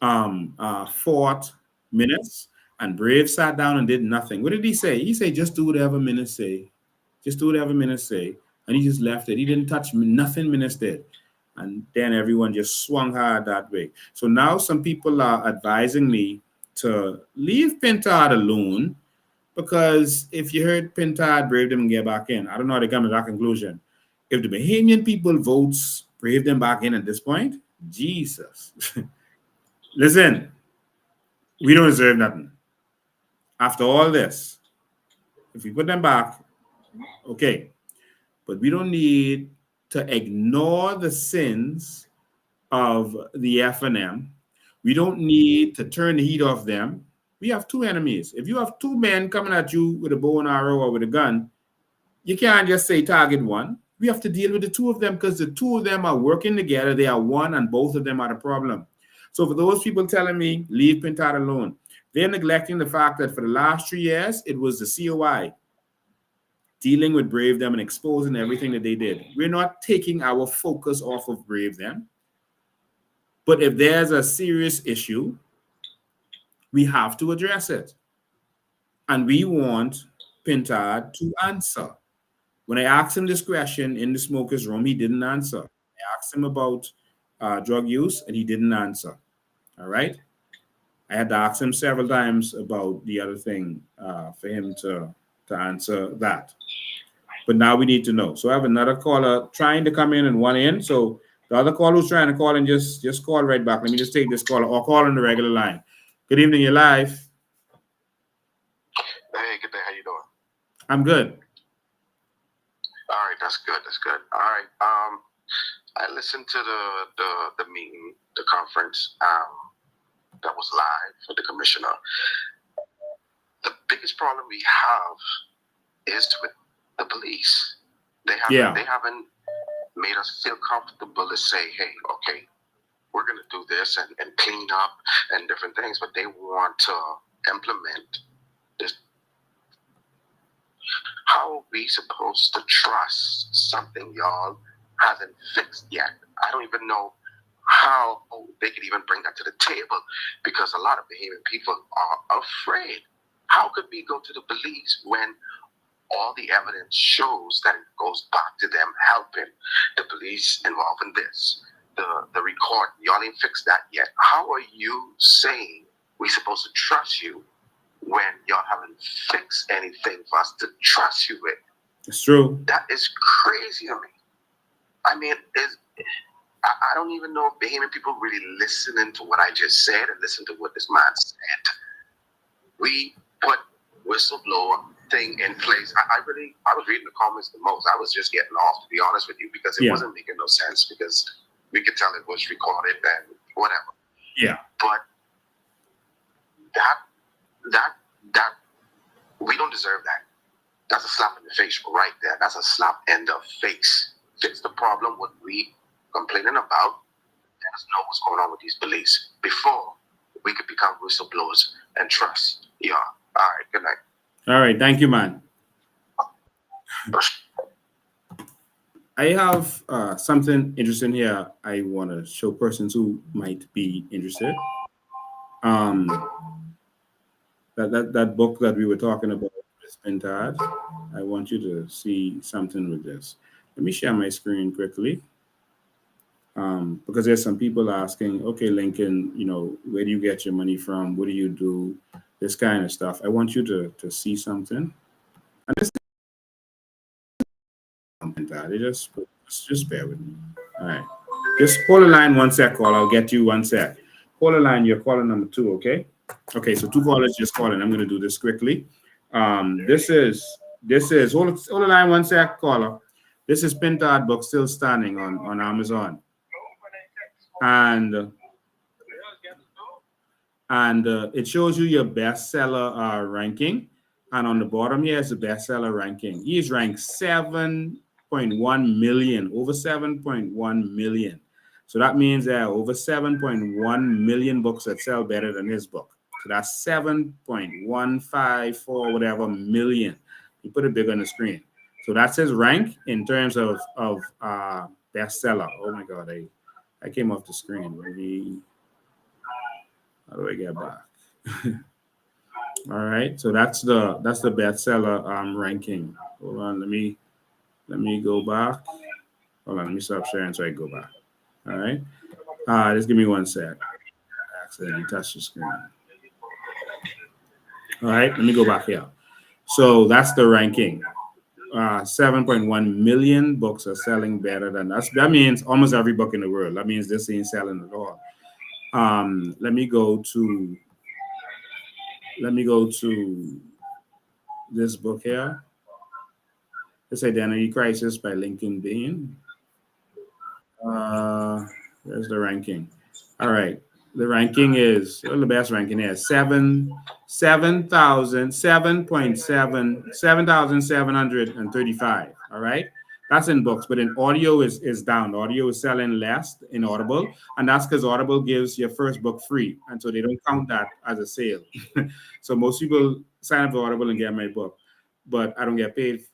fought Minas, and Brave sat down and did nothing. What did he say? He said, just do whatever Minas say. Just do whatever Minas say. And he just left it. He didn't touch nothing Minas did. And then everyone just swung hard that way. So now some people are advising me to leave Pintard alone, because if you heard Pintard, Brave them and get back in. I don't know how they come to that conclusion. If the Bahamian people votes Brave them back in at this point, Jesus. Listen, we don't deserve nothing. After all this, if we put them back, okay. But we don't need to ignore the sins of the FNM. We don't need to turn the heat off them. We have two enemies. If you have two men coming at you with a bow and arrow or with a gun, you can't just say target one. We have to deal with the two of them, because the two of them are working together. They are one, and both of them are the problem. So for those people telling me, leave Pintard alone, they're neglecting the fact that for the last 3 years, it was the COI dealing with Brave them and exposing everything that they did. We're not taking our focus off of Brave them. But if there's a serious issue, we have to address it. And we want Pintard to answer. When I asked him this question in the smoker's room, he didn't answer. I asked him about drug use, and he didn't answer. All right? I had to ask him several times about the other thing for him to answer that. But now we need to know. So I have another caller trying to come in and one in. So the other caller who's trying to call in, just call right back. Let me just take this caller, or call on the regular line. Good evening, you're live. Hey, good day. How you doing? I'm good. All right, that's good. That's good. All right. I listened to the meeting, the conference that was live for the commissioner. The biggest problem we have is with the police. They haven't made us feel comfortable to say, hey, okay, we're going to do this and clean up and different things, but they want to implement this. How are we supposed to trust something y'all hasn't fixed yet. I don't even know how they could even bring that to the table, because a lot of Bahamian people are afraid. How could we go to the police when all the evidence shows that it goes back to them helping the police involved in this? The record, y'all ain't fixed that yet. How are you saying we're supposed to trust you when y'all haven't fixed anything for us to trust you with? It's true. That is crazy to me. I mean, I don't even know if Bahamian people really listening to what I just said and listen to what this man said. We put whistleblower thing in place. I was reading the comments the most. I was just getting off, to be honest with you, because it wasn't making no sense, because we could tell it was recorded and whatever. Yeah. But that we don't deserve that. That's a slap in the face right there. That's a slap in the face. Fix the problem, what we complaining about. Let us know what's going on with these police before we could become whistleblowers and trust y'all. All right, good night. All right, thank you, man. I have something interesting here I want to show persons who might be interested. That book that we were talking about with Pintard, I want you to see something with this. Let me share my screen quickly. Because there's some people asking, okay, Lincoln, where do you get your money from? What do you do? This kind of stuff. I want you to see something. And this is just bear with me. All right. Just hold the line 1 sec, call. I'll get you 1 sec. Hold the line. You're calling number 2, okay? Okay, so 2 callers just calling. I'm going to do this quickly. This is hold the line 1 sec, caller. This is Pintard book still standing on Amazon. And it shows you your bestseller ranking, and on the bottom here is the bestseller ranking. He is ranked 7.1 million, over 7.1 million. So that means there are over 7.1 million books that sell better than his book. So that's 7.154 whatever million. You put it big on the screen. So that's his rank in terms of bestseller. Oh my God, I came off the screen. How do I get back? All right, so that's the bestseller ranking. Hold on, let me go back. Hold on, let me stop sharing so I go back. All right, just give me 1 sec. I accidentally touched the screen. All right, let me go back here. So that's the ranking. 7.1 million books are selling better than us. That means almost every book in the world. That means this ain't selling at all. Let me go to this book here. This Identity Crisis by Lincoln Bain. There's the ranking. All right. The ranking is, the best ranking is 7,735. All right. That's in books, but in audio is down. Audio is selling less in Audible, and that's because Audible gives your first book free, and so they don't count that as a sale. So most people sign up for Audible and get my book, but I don't get paid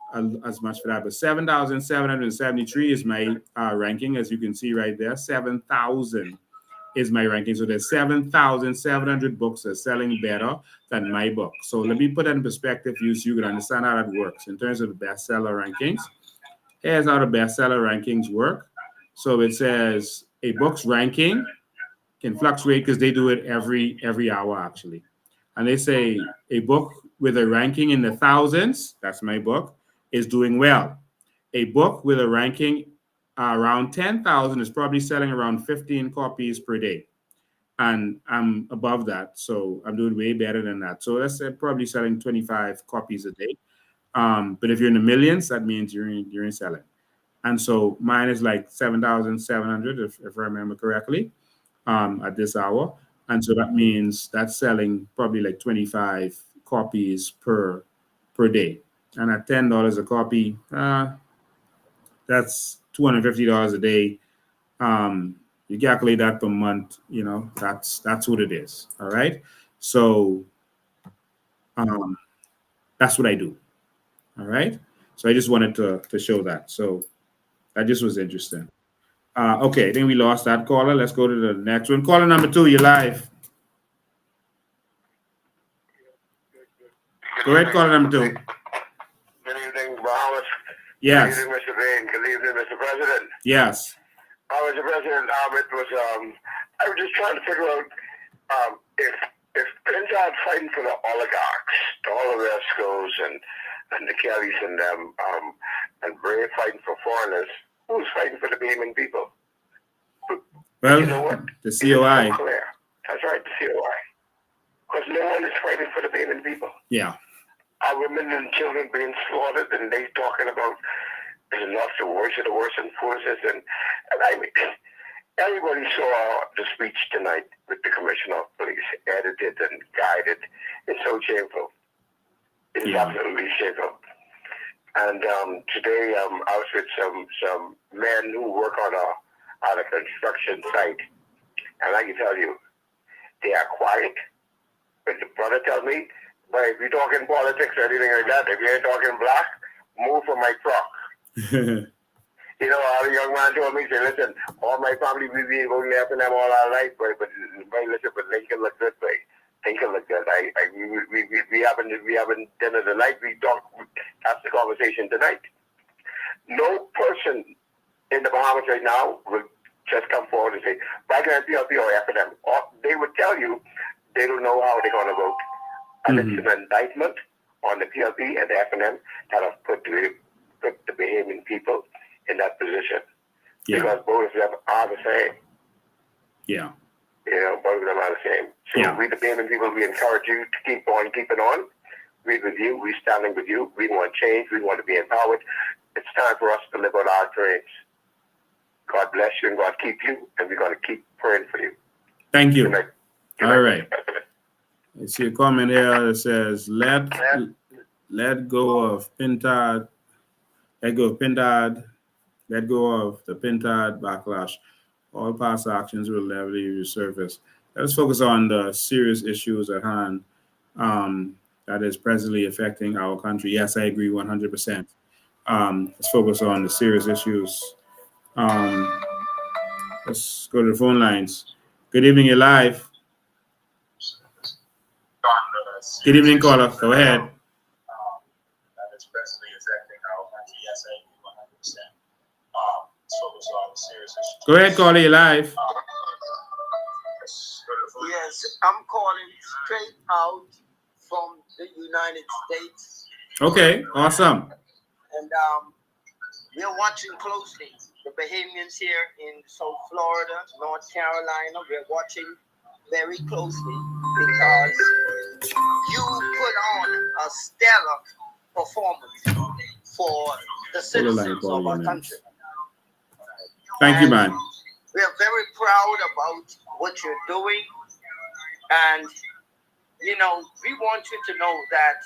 as much for that. But 7,773 is my ranking, as you can see right there. 7,000 is my ranking. So there's 7,700 books that are selling better than my book. So let me put that in perspective so you can understand how that works in terms of the bestseller rankings. Here's how the bestseller rankings work. So it says a book's ranking can fluctuate because they do it every hour, actually. And they say a book with a ranking in the thousands, that's my book, is doing well. A book with a ranking around 10,000 is probably selling around 15 copies per day. And I'm above that, so I'm doing way better than that. So that's probably selling 25 copies a day. But if you're in the millions, that means you're in selling. And so mine is like 7,700, if I remember correctly, at this hour. And so that means that's selling probably like 25 copies per day. And at $10 a copy, that's $250 a day. You calculate that per month, that's what it is. All right. So that's what I do. All right. So I just wanted to show that. So That just was interesting. Okay, I think we lost that caller. Let's go to the next one. Caller number 2, you're live. Go ahead, caller number 2. Good evening, Bahamas. Yes. Good evening, Mr. Bain. Good evening, Mr. President. Yes. Mr. President, it was, I was just trying to figure out if Pintard fighting for the oligarchs, the Olarescos and the Kellys and them, and Bray fighting for foreigners, who's fighting for the Bahamian people? Well, you know what? the COI. It's so clear. That's right, the COI. Because no one is fighting for the Bahamian people. Yeah. Our women and children being slaughtered, and they talking about there's enough to worse of the worst and foolishness. And I mean, everybody saw the speech tonight with the Commissioner of Police, edited and guided. It's so shameful. It's absolutely shameful. And today I was with some men who work on a construction site, and I can tell you, they are quiet. But the brother tells me, but if you're talking politics or anything like that, if you ain't talking black, move from my truck. You know, a young man told me, he said, listen, all my family, we be going after them all our life, but listen, but Lincoln look this way. Lincoln look good. We haven't dinner tonight. That's the conversation tonight. No person in the Bahamas right now will just come forward and say, back in PLP or after them. Or they would tell you they don't know how they're going to vote. And it's an indictment on the PLP and the FNM that have put the Bahamian people in that position. Yeah. Because both of them are the same. Yeah. You know, both of them are the same. So we, the Bahamian people, we encourage you to keep on keeping on. We with you. We standing with you. We want change. We want to be empowered. It's time for us to live out our dreams. God bless you and God keep you. And we're going to keep praying for you. Thank you. Good night. All right. I see a comment here that says, let go of Pintard. Let go of Pintard. Let go of the Pintard backlash. All past actions will never resurface. Let's focus on the serious issues at hand that is presently affecting our country. Yes, I agree 100%. Let's focus on the serious issues. Let's go to the phone lines. Good evening, you're live. Good evening, caller. Go ahead. That is presently affecting our country. Yes, I agree 100%. Focus on the serious issues. Go ahead, caller. You're live. Yes, I'm calling straight out from the United States. Okay, awesome. And we're watching closely. The Bahamians here in South Florida, North Carolina, we're watching very closely because you put on a stellar performance for the citizens of our country. Thank you, man. We are very proud about what you're doing. And, you know, we want you to know that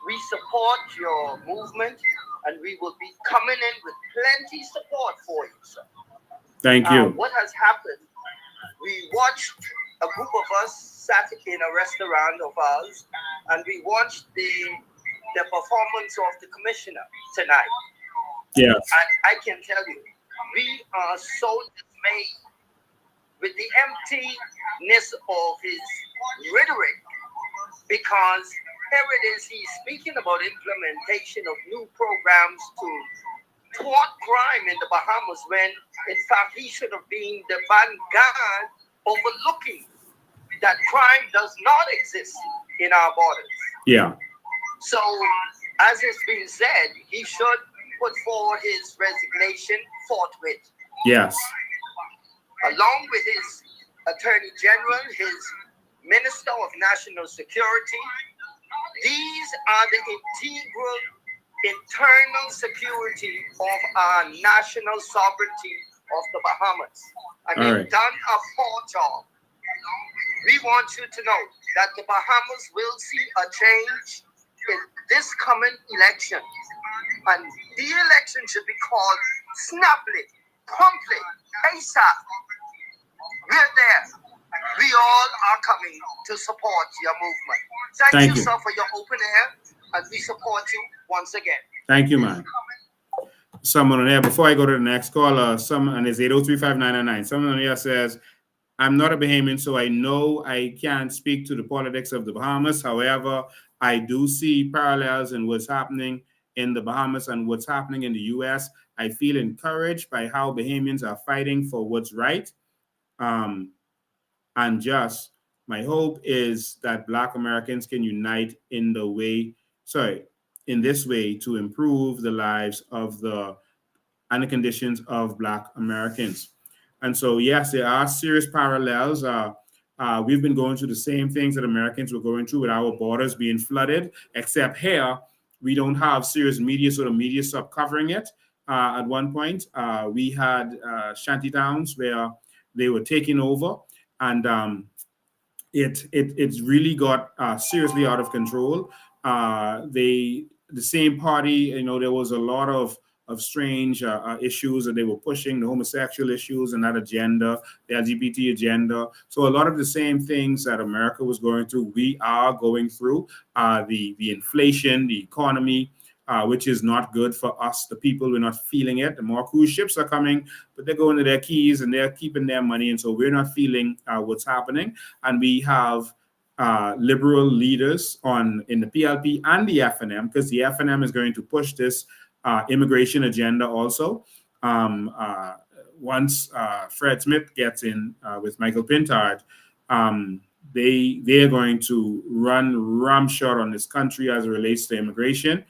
we support your movement and we will be coming in with plenty support for you, sir. Thank you. What has happened, we watched a group of us sat in a restaurant of ours and we watched the performance of the commissioner tonight. Yes. And I can tell you, we are so dismayed with the emptiness of his rhetoric, because here it is, he's speaking about implementation of new programs to thwart crime in the Bahamas, when in fact he should have been the vanguard overlooking that crime does not exist in our borders. Yeah. So, as it's been said, he should put forward his resignation forthwith. Yes. Along with his Attorney General, his Minister of National Security. These are the integral internal security of our national sovereignty of the Bahamas. And they've done a poor job. We want you to know that the Bahamas will see a change in this coming election. And the election should be called snaply, promptly, ASAP. We're there. We all are coming to support your movement. Thank you, sir, for your open air, and we support you once again. Thank you, man. someone on there, before I go to the next caller, and it's 8035999. Someone on here says, I'm not a Bahamian, so I know I can't speak to the politics of the Bahamas. However, I do see parallels in what's happening in the Bahamas and what's happening in the US. I feel encouraged by how Bahamians are fighting for what's right and just. My hope is that Black Americans can unite in this way to improve the lives of and the conditions of Black Americans. And so, yes, there are serious parallels. We've been going through the same things that Americans were going through with our borders being flooded, except here we don't have serious media, so the media stopped covering it. At one point, we had shanty towns where they were taking over, and it's really got seriously out of control. The same party, there was a lot of strange issues that they were pushing, the homosexual issues and that agenda, the LGBT agenda. So a lot of the same things that America was going through, we are going through. The inflation, the economy, which is not good for us, the people. We're not feeling it. The more cruise ships are coming, but they're going to their keys and they're keeping their money. And so we're not feeling what's happening. And we have liberal leaders in the PLP and the FNM, because the FNM is going to push this immigration agenda also. Once Fred Smith gets in with Michael Pintard, they're going to run ramshot on this country as it relates to immigration.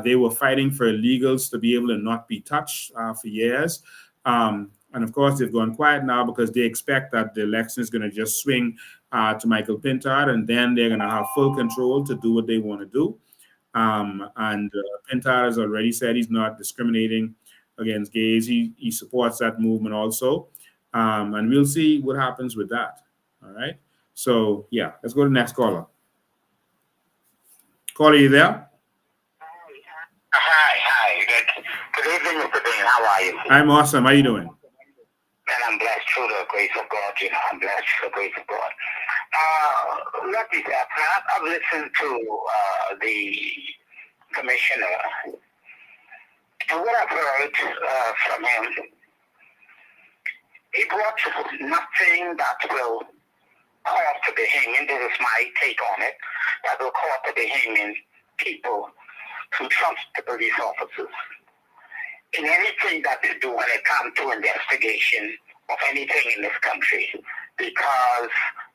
They were fighting for illegals to be able to not be touched for years. And of course, they've gone quiet now because they expect that the election is going to just swing to Michael Pintard, and then they're going to have full control to do what they want to do. And Pintard has already said he's not discriminating against gays. He supports that movement also. And we'll see what happens with that. All right. So, yeah, let's go to the next caller. Caller, you there? Hi. Good evening, Mr. Dean. How are you? I'm awesome. How you doing? And I'm blessed through the grace of God. I'm blessed through the grace of God. Let me say, I've listened to the commissioner, and what I've heard from him, he brought nothing that will cause the Bahamian, this is my take on it, that will cause the Bahamian people to trust the police officers in anything that they do when it comes to investigation of anything in this country, because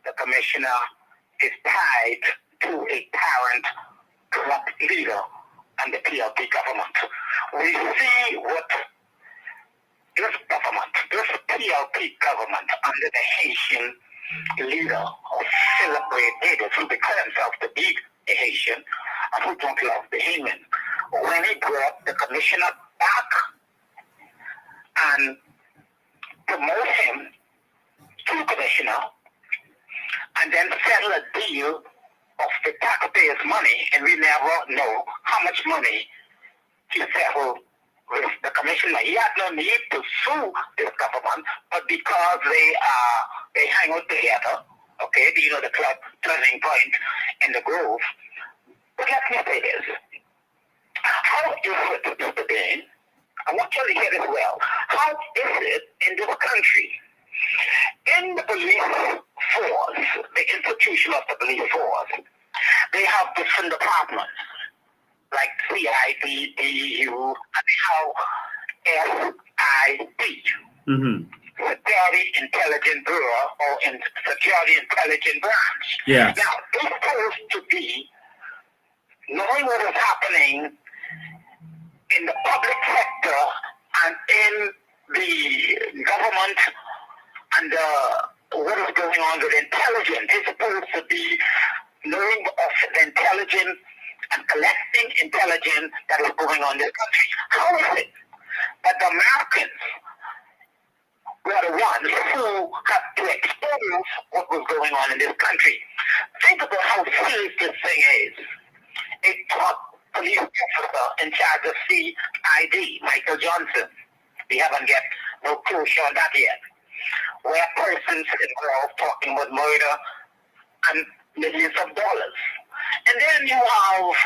the commissioner is tied to a parent corrupt leader and the PLP government. We see what this government, this PLP government under the Haitian leader of Philip Davis, who declared himself to be a Haitian, and who don't love the Haitian, when he brought the commissioner back and promote him to commissioner, and then settle a deal of the taxpayers' money, and we never know how much money he settled with the commissioner. He had no need to sue this government, but because they hang out together, okay, the club turning point in the Grove. But let me say this. How is it, Mr. Bain, I want you to hear this well, how is it in this country, in the police force, the institution of the police force, they have different departments, like CID, DEU, and they have SIB, Security Intelligence Bureau, or Security Intelligence Branch. Yes. Now, they're supposed to be knowing what is happening in the public sector and in the government and what is going on with intelligence. They're supposed to be knowing of the intelligence and collecting intelligence that is going on in this country. How is it that the Americans were the ones who had to expose what was going on in this country? Think about how serious this thing is. A top police officer in charge of CID, Michael Johnson. We haven't get no closure on that yet. Where persons involved talking about murder and millions of dollars. And then you have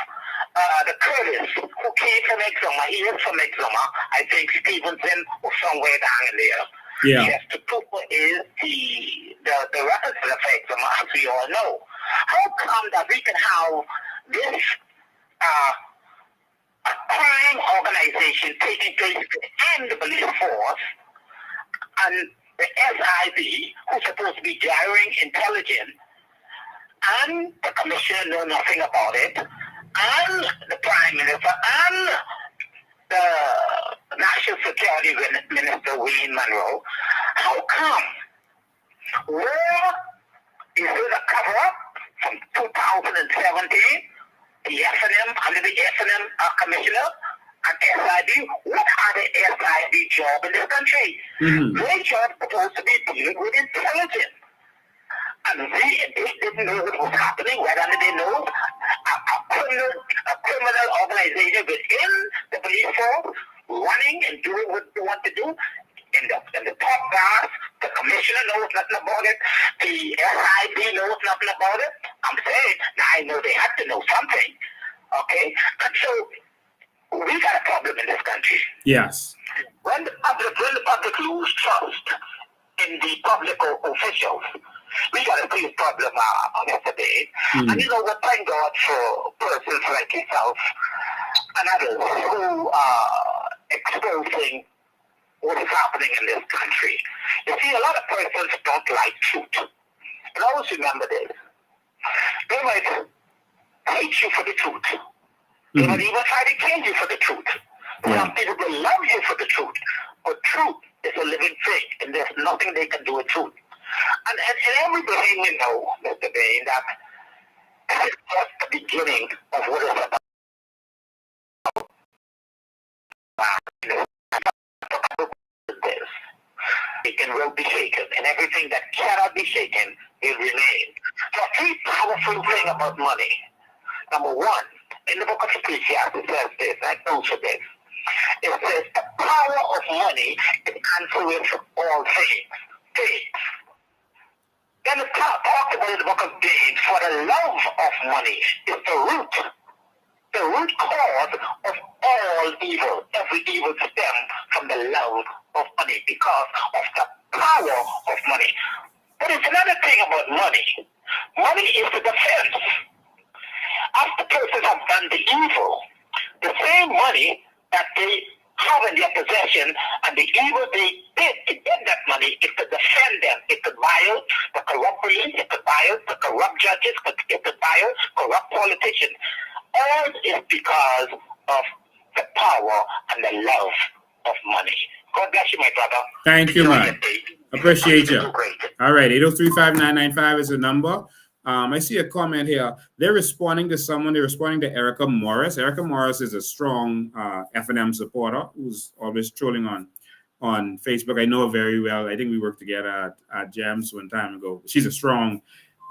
the Curtis, who came from Exuma, he is from Exuma. I think Stevenson or somewhere down in there. Yeah. Chester Cooper is the representative of Exuma, as we all know. How come that we can have this a crime organization taking place within the police force, and the SID, who's supposed to be gathering intelligence, and the commissioner know nothing about it, and the prime minister, and the national security minister, Wayne Monroe? How come? Where is it a cover-up from 2017? The FNM, under the FNM commissioner and SID, what are the SID jobs in this country? Their job is supposed to be dealing with intelligence. And they didn't know what was happening, whether they know a criminal organization within the police force running and doing what they want to do. In the top brass, the commissioner knows nothing about it. The SID knows nothing about it. I'm saying, now I know they have to know something. Okay? And so, we got a problem in this country. Yes. When the public lose trust in the public officials, we got a big problem yesterday. And you know what, thank God for persons like yourself and others who are exposing what is happening in this country. You see, a lot of persons don't like truth. And always remember this. They might hate you for the truth. They might even try to kill you for the truth. Some people will love you for the truth. But truth is a living thing, and there's nothing they can do with truth. And everybody we know, Mr. Bain, that this is just the beginning of what is about. It can will be shaken, and everything that cannot be shaken will remain. So a very powerful thing about money. Number one, in the book of Ecclesiastes it says this, I know for this. It says the power of money is answereth all things. Then it talks about in the book of James, for the love of money is the root cause of all evil. Every evil stems from the love of money because of the power of money. But it's another thing about money. Money is the defense. After persons have done the evil, the same money that they have in their possession and the evil they did to get that money is to defend them. It could buy out the corrupt police, it could buy out the corrupt judges, it could buy out corrupt politicians. All is because of the power and the love of money. God bless you, my brother. Thank you, man. Appreciate you. All right, 803-5995 is the number. I see a comment here. They're responding to someone. They're responding to Erica Morris. Erica Morris is a strong F&M supporter who's always trolling on Facebook. I know her very well. I think we worked together at Jams one time ago. She's a strong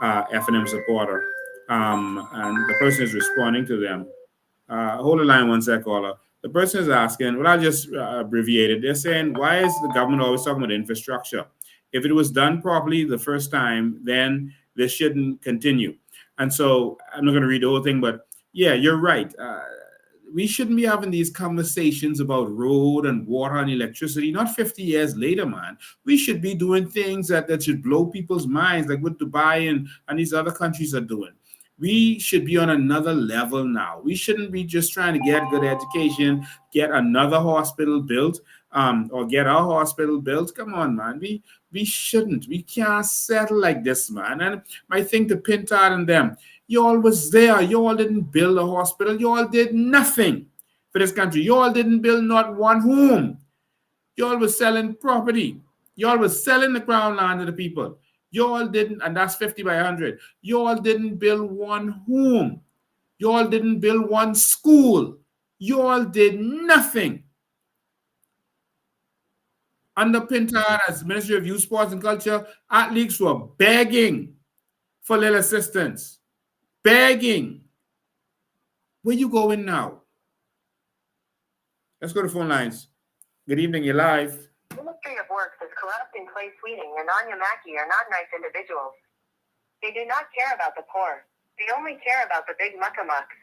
F&M supporter. And the person is responding to them. Hold the line one sec, caller. The person is asking, well, I'll just abbreviate it. They're saying, why is the government always talking about infrastructure? If it was done properly the first time, then this shouldn't continue. And so I'm not going to read the whole thing, but yeah, you're right. We shouldn't be having these conversations about road and water and electricity, not 50 years later, man. We should be doing things that should blow people's minds, like what Dubai and these other countries are doing. We should be on another level now. We shouldn't be just trying to get good education, get another hospital built, or get our hospital built. Come on, man. We shouldn't. We can't settle like this, man. And I think the Pintard and them, you all was there. You all didn't build a hospital. You all did nothing for this country. You all didn't build not one home. You all was selling property. You all was selling the crown land to the people. You all didn't, and that's 50 by 100. You all didn't build one home. You all didn't build one school. You all did nothing. Under Pintard as Ministry of Youth, Sports and Culture, athletes were begging for little assistance. Begging. Where you going now? Let's go to phone lines. Good evening, you're live. Ministry of Works is corrupt and Clay Sweeting and Anya Mackey are not nice individuals. They do not care about the poor. They only care about the big muckamucks.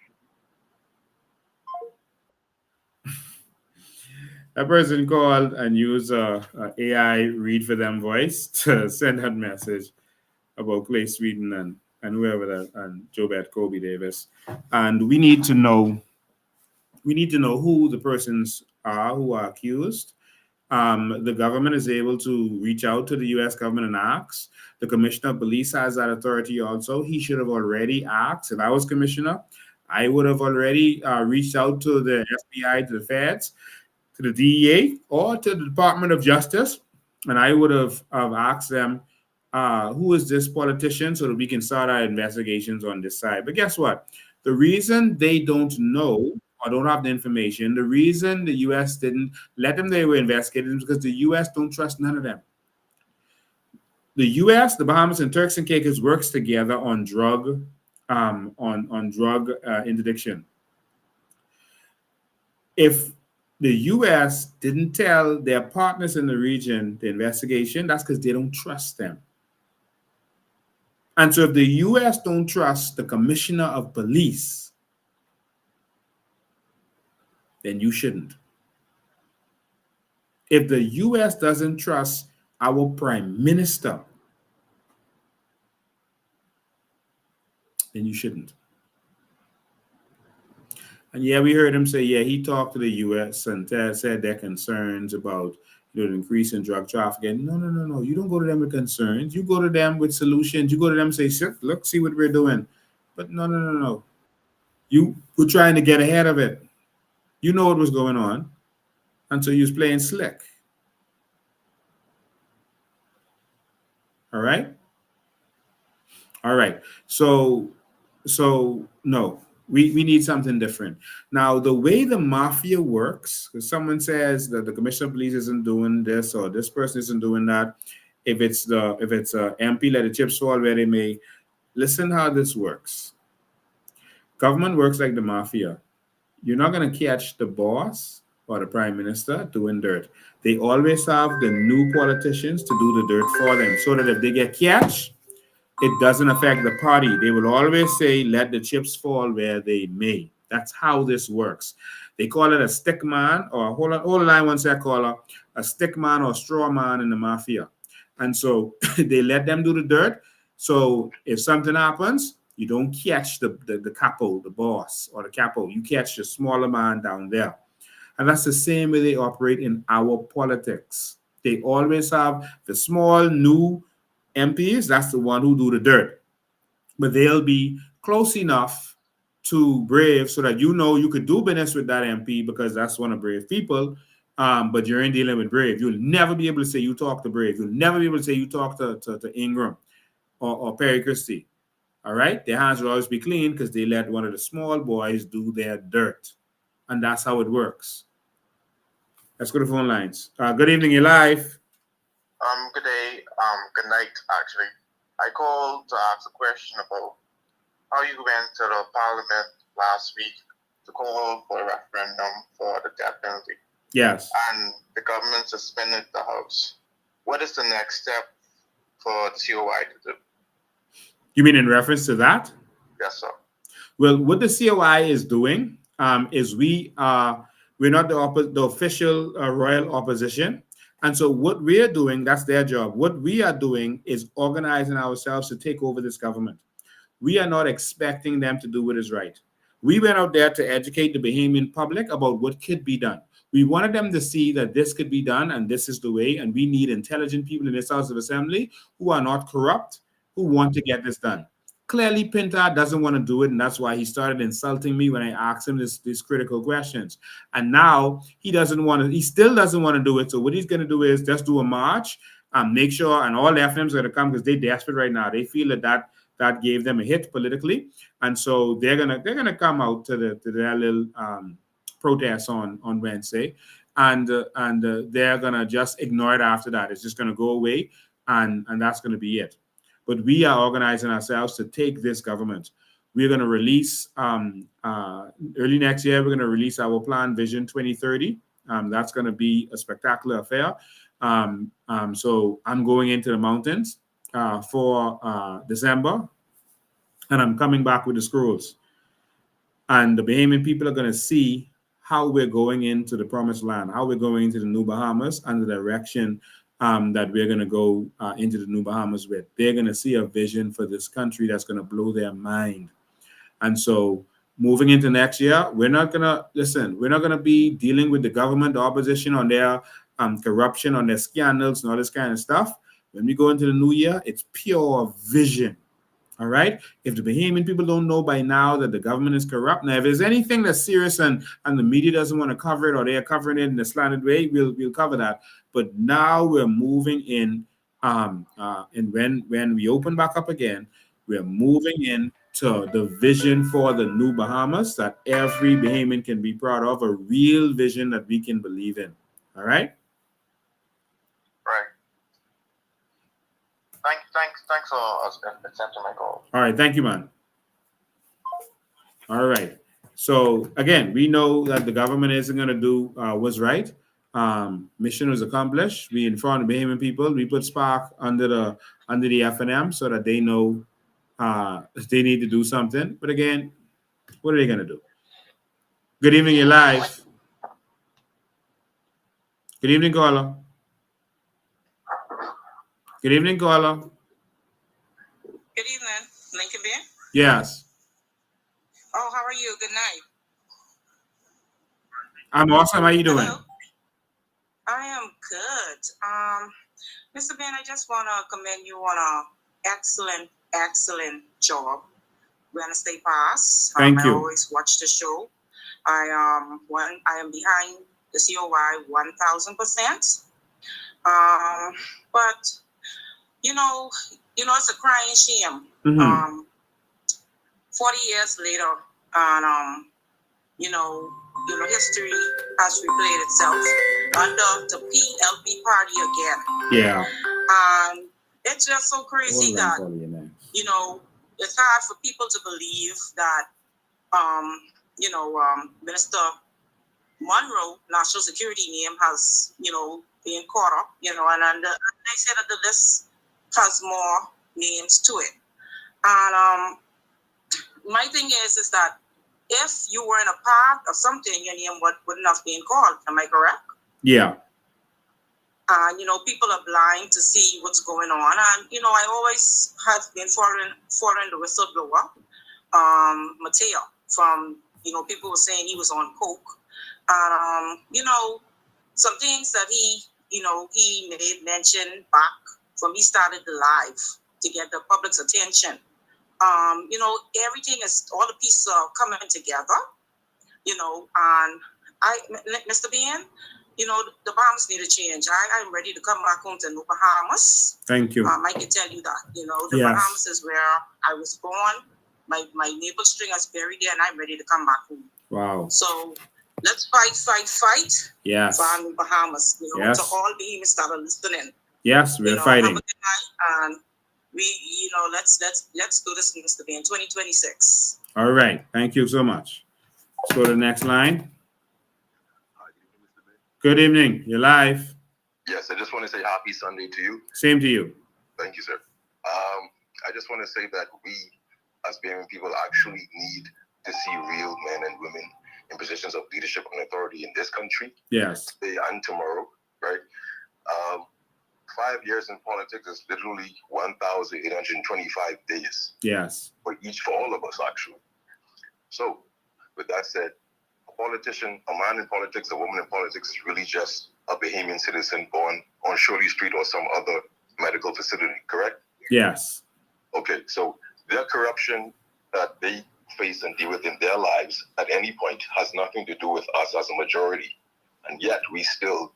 That person called and used a AI read for them voice to send that message about Clay Sweden and whoever that and Jobet Kobe Davis. And we need to know who the persons are who are accused. The government is able to reach out to the U.S. government and ask. The commissioner of police has that authority also. He should have already asked. If I was commissioner, I would have already reached out to the FBI, to the feds, to the DEA, or to the Department of Justice, and I would have asked them, who is this politician, so that we can start our investigations on this side. But guess what? The reason they don't know or don't have the information, the reason the U.S. didn't let them, they were investigated, is because the U.S. don't trust none of them. The U.S., the Bahamas, and Turks and Caicos works together on drug interdiction. If the U.S. didn't tell their partners in the region the investigation, that's because they don't trust them. And so if the U.S. don't trust the commissioner of police, then you shouldn't. If the U.S. doesn't trust our prime minister, then you shouldn't. And yeah, we heard him say, yeah, he talked to the U.S. and said their concerns about the increase in drug trafficking. No. You don't go to them with concerns. You go to them with solutions. You go to them and say, look, see what we're doing. But no. You were trying to get ahead of it. You know what was going on. And so you was playing slick. All right? All right. So no. We need something different. Now, the way the mafia works, because someone says that the commissioner of police isn't doing this or this person isn't doing that, if it's a MP, let the chips fall where they may. Listen how this works. Government works like the mafia. You're not going to catch the boss or the prime minister doing dirt. They always have the new politicians to do the dirt for them, so that if they get catch, it doesn't affect the party. They will always say, let the chips fall where they may. That's how this works. They call it a stick man, or hold on line one sec, caller, a stick man or straw man in the mafia. And so they let them do the dirt. So if something happens, you don't catch the capo, the boss, or the capo. You catch the smaller man down there. And that's the same way they operate in our politics. They always have the small, new MPs, that's the one who do the dirt. But they'll be close enough to Brave so that you could do business with that MP because that's one of Brave people. But you're in dealing with Brave. You'll never be able to say you talk to Brave. You'll never be able to say you talk to Ingram or Perry Christie. All right? Their hands will always be clean because they let one of the small boys do their dirt. And that's how it works. Let's go to phone lines. Good evening, you're live. Good day. Good night, actually. I called to ask a question about how you went to the parliament last week to call for a referendum for the death penalty. Yes. And the government suspended the House. What is the next step for the COI to do? You mean in reference to that? Yes, sir. Well, what the COI is doing is we're not the official royal opposition. And so what we're doing, that's their job. What we are doing is organizing ourselves to take over this government. We are not expecting them to do what is right. We went out there to educate the Bahamian public about what could be done. We wanted them to see that this could be done and this is the way. And we need intelligent people in this House of Assembly who are not corrupt, who want to get this done. Clearly, Pintard doesn't want to do it, and that's why he started insulting me when I asked him these critical questions. And now he still doesn't want to do it. So what he's going to do is just do a march and make sure, and all the FMs are going to come because they're desperate right now. They feel that gave them a hit politically, and so they're gonna come out to their little protest on Wednesday, and they're gonna just ignore it after that. It's just gonna go away, and that's gonna be it. But we are organizing ourselves to take this government. We're going to release, early next year, we're going to release our plan, Vision 2030. That's going to be a spectacular affair. So I'm going into the mountains for December, and I'm coming back with the scrolls. And the Bahamian people are going to see how we're going into the promised land, how we're going into the New Bahamas, and the direction that we're going to go into the New Bahamas with. They're going to see a vision for this country that's going to blow their mind. And so moving into next year, we're not going to be dealing with the government, the opposition on their corruption, on their scandals and all this kind of stuff. When we go into the new year, it's pure vision. All right. If the Bahamian people don't know by now that the government is corrupt, now if there's anything that's serious and the media doesn't want to cover it, or they're covering it in a slanted way, we'll cover that. But now we're moving in, and when we open back up again, we're moving in to the vision for the New Bahamas that every Bahamian can be proud of, a real vision that we can believe in. All right. Right. Thanks for accepting my call. All right, thank you, man. All right. So again, we know that the government isn't going to do what's right. Mission was accomplished. We informed the Bahamian people. We put Spark under the FNM so that they know they need to do something. But again, what are they going to do? Good evening, you're live. Good evening, caller. Good evening, caller. Good evening, Lincoln Bear. Yes. Oh, how are you? Good night. I'm awesome. How you doing? Hello? I am good. Mr. Ben, I just want to commend you on an excellent job. Wednesday Pass. Thank you. I always watch the show. I am behind the COI 1,000%. But you know, it's a crying shame. Mm-hmm. 40 years later, and history has replayed itself under the PLP party again. Yeah. And it's just so crazy that it's hard for people to believe that Minister Monroe, National Security name, has been caught up, and they say that the list has more names to it. And my thing is that if you were in a park or something, your name wouldn't have been called. Am I correct? Yeah. And people are blind to see what's going on. And I always have been following the whistleblower, Mateo, from people were saying he was on coke. And some things that he made mention back when he started the live to get the public's attention. Everything is, all the pieces are coming together, and Mr. Ben, the Bahamas need a change. I'm ready to come back home to New Bahamas. Thank you. I can tell you that, the Yes. Bahamas is where I was born. My maple string is buried there, and I'm ready to come back home. Wow. So let's fight. Yes. For New Bahamas, Yes. to all Bahamians that are listening. Yes, we're fighting. Have a good night, and we, let's do this, Mr. Ben, 2026. All right. Thank you so much. Let's go to the next line. Good evening. You're live. Yes, I just want to say happy Sunday to you. Same to you. Thank you, sir. I just want to say that we, as Bahamian people, actually need to see real men and women in positions of leadership and authority in this country. Yes. Today and tomorrow, right? 5 years in politics is literally 1,825 days. Yes. For all of us, actually. So, with that said, a politician, a man in politics, a woman in politics is really just a Bahamian citizen born on Shirley Street or some other medical facility, correct? Yes. Okay, so their corruption that they face and deal with in their lives at any point has nothing to do with us as a majority. And yet we still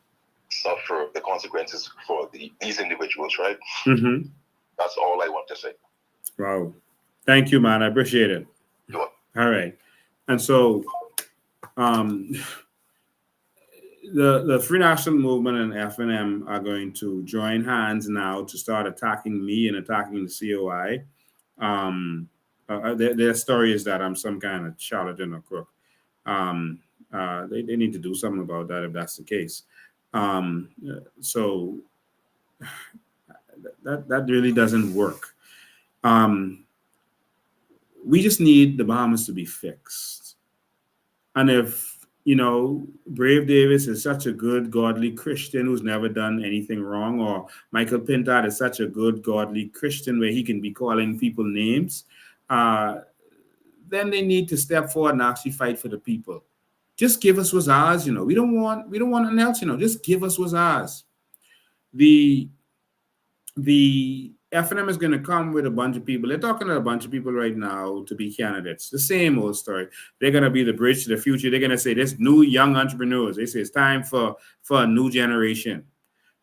suffer the consequences for these individuals, right? Mm-hmm. That's all I want to say. Wow. Thank you, man. I appreciate it. Sure. All right. And so the Free National Movement and FNM are going to join hands now to start attacking me and attacking the COI. Their story is that I'm some kind of charlatan or crook. They need to do something about that if that's the case. So that really doesn't work. We just need the Bahamas to be fixed. And if you know, Brave Davis is such a good, godly Christian who's never done anything wrong, or Michael Pintard is such a good, godly Christian where he can be calling people names, uh, then they need to step forward and actually fight for the people. Just give us what's ours, you know. We don't want anything else, you know. Just give us what's ours. The the FNM is going to come with a bunch of people. They're talking to a bunch of people right now to be candidates. The same old story. They're going to be the bridge to the future. They're going to say there's new young entrepreneurs. They say it's time for a new generation.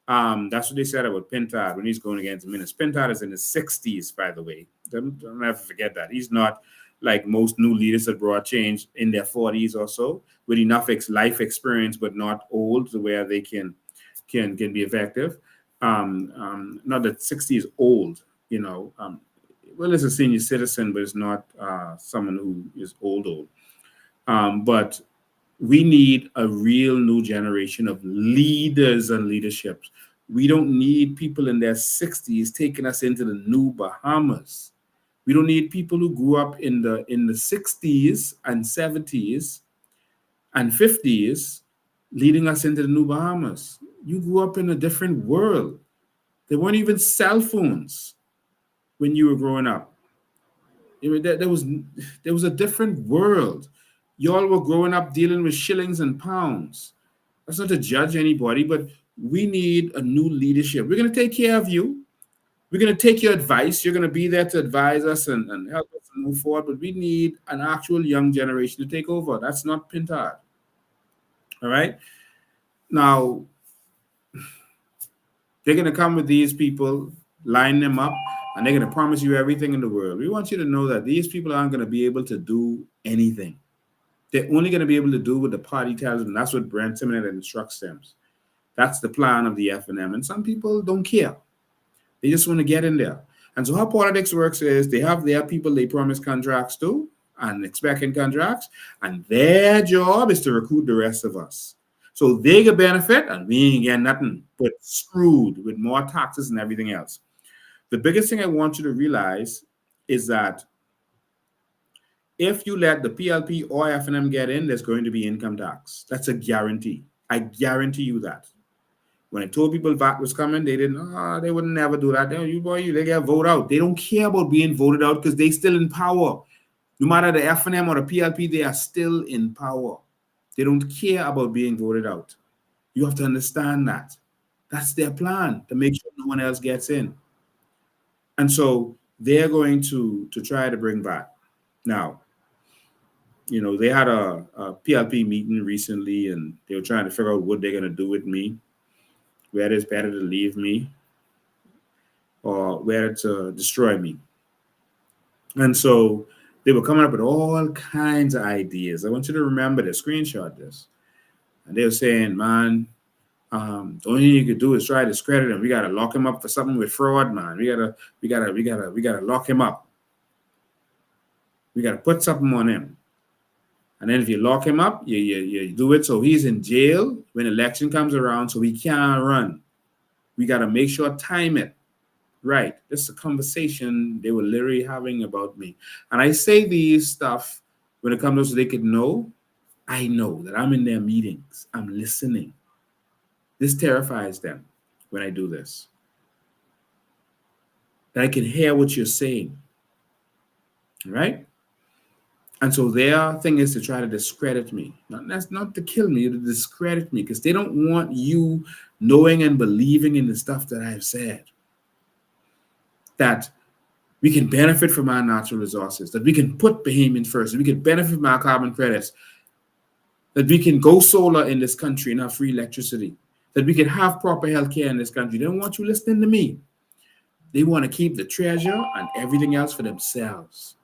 That's what they said about Pintard when he's going against Minas. Pintard is in his 60s, by the way. Don't ever forget that. He's not like most new leaders that brought change in their 40s or so, with enough life experience, but not old to where they can be effective. Not that 60 is old, you know. Well, it's a senior citizen, but it's not someone who is old. But we need a real new generation of leaders and leaderships. We don't need people in their 60s taking us into the new Bahamas. We don't need people who grew up in the 60s and 70s and 50s leading us into the new Bahamas. You grew up in a different world. There weren't even cell phones when you were growing up. I mean, there was a different world. Y'all were growing up dealing with shillings and pounds. That's not to judge anybody, but we need a new leadership. We're going to take care of you. We're going to take your advice. You're going to be there to advise us and help us move forward. But we need an actual young generation to take over. That's not Pintard. All right? Now, they're going to come with these people, line them up, and they're going to promise you everything in the world. We want you to know that these people aren't going to be able to do anything. They're only going to be able to do what the party tells them. That's what Brent Timonet instructs them. That's the plan of the FNM. And some people don't care. They just want to get in there. And so how politics works is they have their people they promise contracts to and expecting contracts, and their job is to recruit the rest of us. So they get benefit and we ain't get nothing but screwed with more taxes and everything else. The biggest thing I want you to realize is that if you let the PLP or FNM get in, there's going to be income tax. That's a guarantee. I guarantee you that. When I told people VAT was coming, they didn't, they would never do that. They get voted out. They don't care about being voted out because they still in power. No matter the FNM or the PLP, they are still in power. They don't care about being voted out. You have to understand that. That's their plan, to make sure no one else gets in. And so they're going to try to bring VAT. Now, you know, they had a PLP meeting recently, and they were trying to figure out what they're going to do with me, whether it's better to leave me or whether to destroy me. And so they were coming up with all kinds of ideas. I want you to remember this, screenshot this. And they were saying, man, the only thing you could do is try to discredit him. We got to lock him up for something with fraud, man. We gotta lock him up. We got to put something on him. And then if you lock him up, you do it so he's in jail when election comes around so he can't run. We got to make sure time it right. This is a conversation they were literally having about me. And I say these stuff when it comes to so they could know, I know that I'm in their meetings. I'm listening. This terrifies them when I do this. That I can hear what you're saying. Right? And so their thing is to try to discredit me. That's not to kill me, to discredit me, because they don't want you knowing and believing in the stuff that I've said. That we can benefit from our natural resources, that we can put Bahamians first, that we can benefit from our carbon credits, that we can go solar in this country and have free electricity, that we can have proper health care in this country. They don't want you listening to me. They want to keep the treasure and everything else for themselves.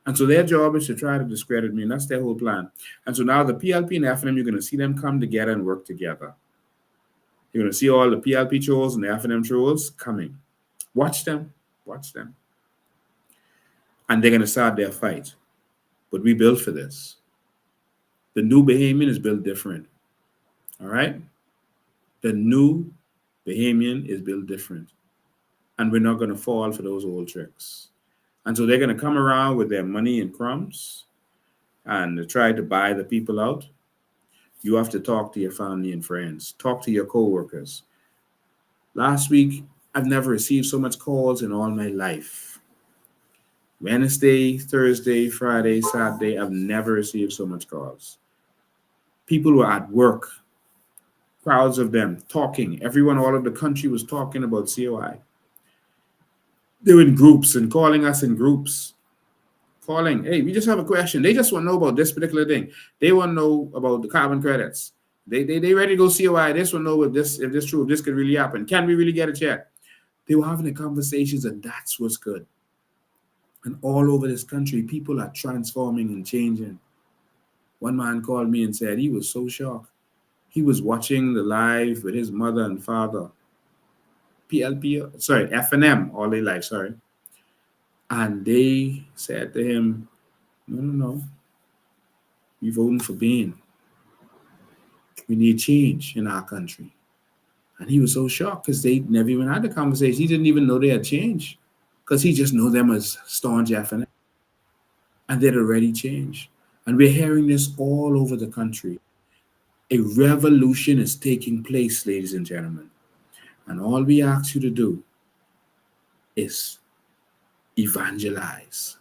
And so their job is to try to discredit me, and that's their whole plan. And so now the PLP and FNM, you're going to see them come together and work together. You're going to see all the PLP trolls and the FNM trolls coming. Watch them. Watch them. And they're going to start their fight. But we built for this. The new Bahamian is built different. All right? The new Bahamian is built different. And we're not going to fall for those old tricks. And so they're going to come around with their money and crumbs and try to buy the people out. You have to talk to your family and friends. Talk to your coworkers. Last week, I've never received so much calls in all my life. Wednesday, Thursday, Friday, Saturday, I've never received so much calls. People were at work, crowds of them talking. Everyone all over the country was talking about COI. They were in groups and calling us in groups. Calling, hey, we just have a question. They just want to know about this particular thing. They want to know about the carbon credits. They ready to go COI. They just want to know if this true, if this could really happen. Can we really get a check? They were having the conversations, and that's what's good. And all over this country, people are transforming and changing. One man called me and said he was so shocked. He was watching the live with his mother and father. FNM all their life, sorry. And they said to him, no. We voting for Bain. We need change in our country. And he was so shocked because they never even had the conversation. He didn't even know they had changed because he just knew them as staunch FNM. And they'd already changed. And we're hearing this all over the country. A revolution is taking place, ladies and gentlemen. And all we ask you to do is evangelize.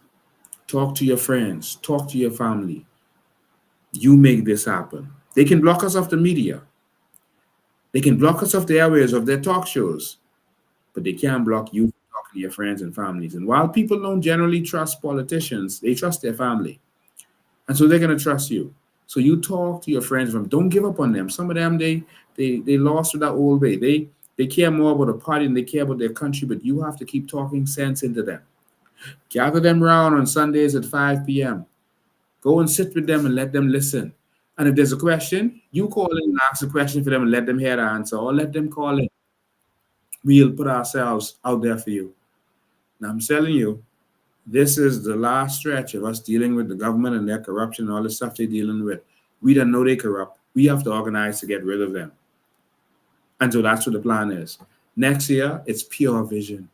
Talk to your friends. Talk to your family. You make this happen. They can block us off the media. They can block us off the airways of their talk shows. But they can't block you from talking to your friends and families. And while people don't generally trust politicians, they trust their family. And so they're going to trust you. So you talk to your friends. Don't give up on them. Some of them, they lost with that old way. They care more about a party than they care about their country, but you have to keep talking sense into them. Gather them around on Sundays at 5 p.m. Go and sit with them and let them listen. And if there's a question, you call in and ask a question for them and let them hear the answer, or let them call in. We'll put ourselves out there for you. Now, I'm telling you, this is the last stretch of us dealing with the government and their corruption and all the stuff they're dealing with. We don't know they corrupt. We have to organize to get rid of them. And so that's what the plan is. Next year, it's pure vision.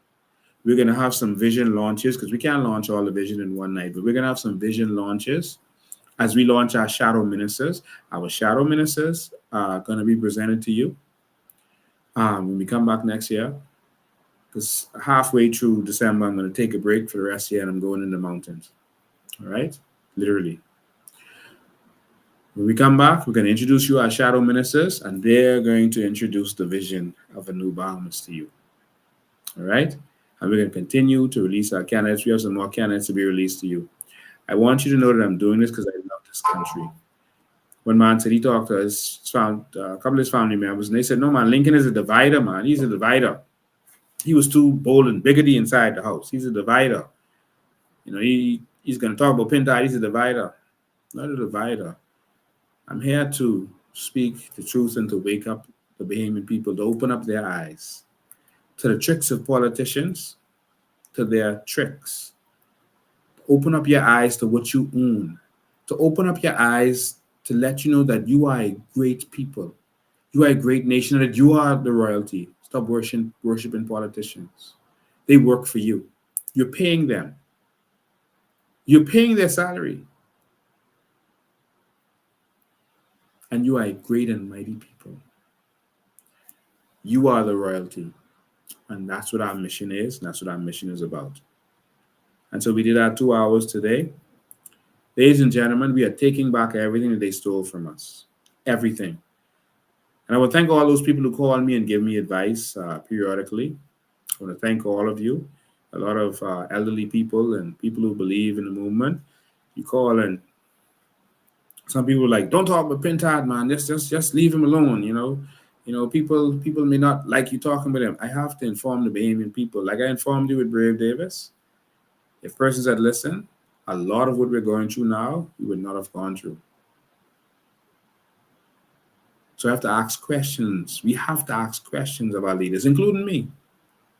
We're going to have some vision launches because we can't launch all the vision in one night, but we're going to have some vision launches as we launch our shadow ministers. Our shadow ministers are going to be presented to you when we come back next year. Because halfway through December, I'm going to take a break for the rest of the year and I'm going in the mountains. All right? Literally. When we come back, we're going to introduce you our shadow ministers, and they're going to introduce the vision of a new Bahamas to you. All right? And we're going to continue to release our candidates. We have some more candidates to be released to you. I want you to know that I'm doing this because I love this country. One man said he talked to a couple of his family members, and they said, no, man, Lincoln is a divider, man. He's a divider. He was too bold and bigoted inside the house. He's a divider. You know, he's going to talk about Pintard. He's a divider. Not a divider. I'm here to speak the truth and to wake up the Bahamian people, to open up their eyes to the tricks of politicians, to their tricks. Open up your eyes to what you own. To open up your eyes to let you know that you are a great people. You are a great nation, that you are the royalty. Stop worshiping politicians. They work for you. You're paying them. You're paying their salary. And you are a great and mighty people. You are the royalty. And that's what our mission is. And that's what our mission is about. And so we did our 2 hours today. Ladies and gentlemen, we are taking back everything that they stole from us. Everything. And I want to thank all those people who call me and give me advice periodically. I want to thank all of you. A lot of elderly people and people who believe in the movement. You call and some people are like, don't talk about Pintard, man. Just leave him alone, you know. People may not like you talking with him. I have to inform the Bahamian people. Like I informed you with Brave Davis. If persons had listened, a lot of what we're going through now, we would not have gone through. So I have to ask questions. We have to ask questions of our leaders, including me.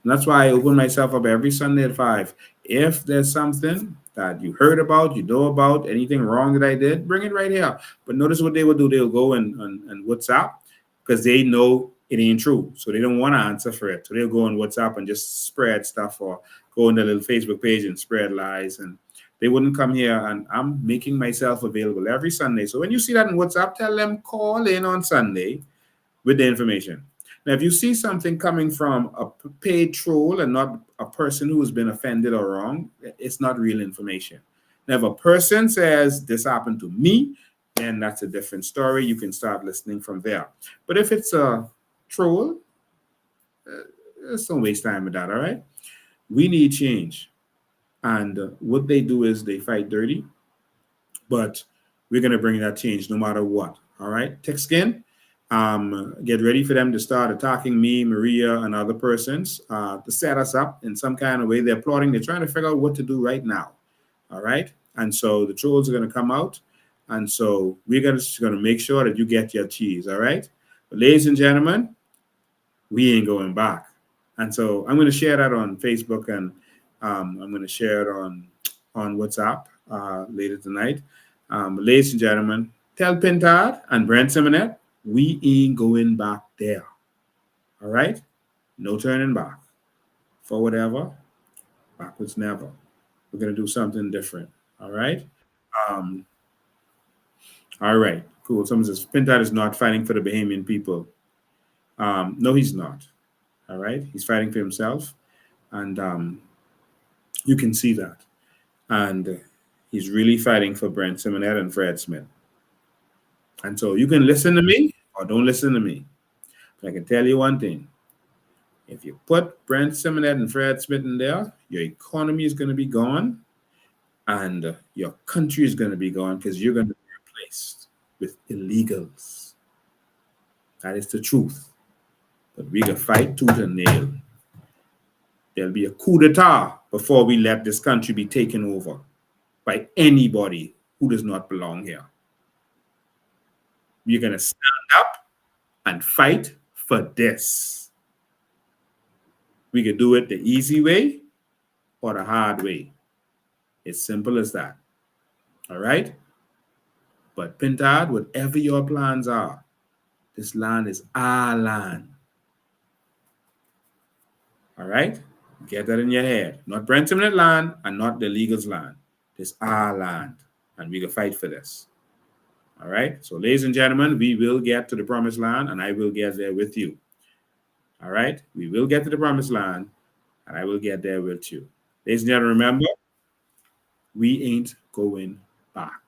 And that's why I open myself up every Sunday at 5. If there's something that you heard about, you know about, anything wrong that I did, bring it right here. But notice what they will do. They'll go and WhatsApp because they know it ain't true. So they don't want to answer for it. So they'll go on WhatsApp and just spread stuff or go on their little Facebook page and spread lies. And they wouldn't come here, and I'm making myself available every Sunday. So when you see that in WhatsApp, tell them call in on Sunday with the information. Now, if you see something coming from a paid troll and not a person who has been offended or wrong, it's not real information. Now, if a person says this happened to me, then that's a different story. You can start listening from there. But if it's a troll, let's don't waste time with that, all right? We need change. And what they do is they fight dirty, but we're going to bring that change no matter what, all right? Thick skin. Get ready for them to start attacking me, Maria, and other persons to set us up in some kind of way. They're plotting. They're trying to figure out what to do right now. All right. And so the trolls are going to come out. And so we're going to make sure that you get your cheese. All right. But ladies and gentlemen, we ain't going back. And so I'm going to share that on Facebook, and I'm going to share it on WhatsApp later tonight. Ladies and gentlemen, tell Pintard and Brent Simonet, we ain't going back there. All right? No turning back. Forward ever, backwards never. We're going to do something different. All right? All right. Cool. Someone says, Pintard is not fighting for the Bahamian people. No, he's not. All right? He's fighting for himself. And you can see that. And he's really fighting for Brent Simonet and Fred Smith. And so you can listen to me or don't listen to me. But I can tell you one thing. If you put Brent Simonet and Fred Smith in there, your economy is going to be gone and your country is going to be gone because you're going to be replaced with illegals. That is the truth. But we can fight tooth and nail. There'll be a coup d'etat before we let this country be taken over by anybody who does not belong here. We're going to stand up and fight for this. We could do it the easy way or the hard way. It's simple as that. All right? But Pintard, whatever your plans are, this land is our land. All right? Get that in your head. Not Brent Simonet land and not the illegals' land. This our land. And we can fight for this. All right? So, ladies and gentlemen, we will get to the promised land, and I will get there with you. All right? We will get to the promised land, and I will get there with you. Ladies and gentlemen, remember, we ain't going back.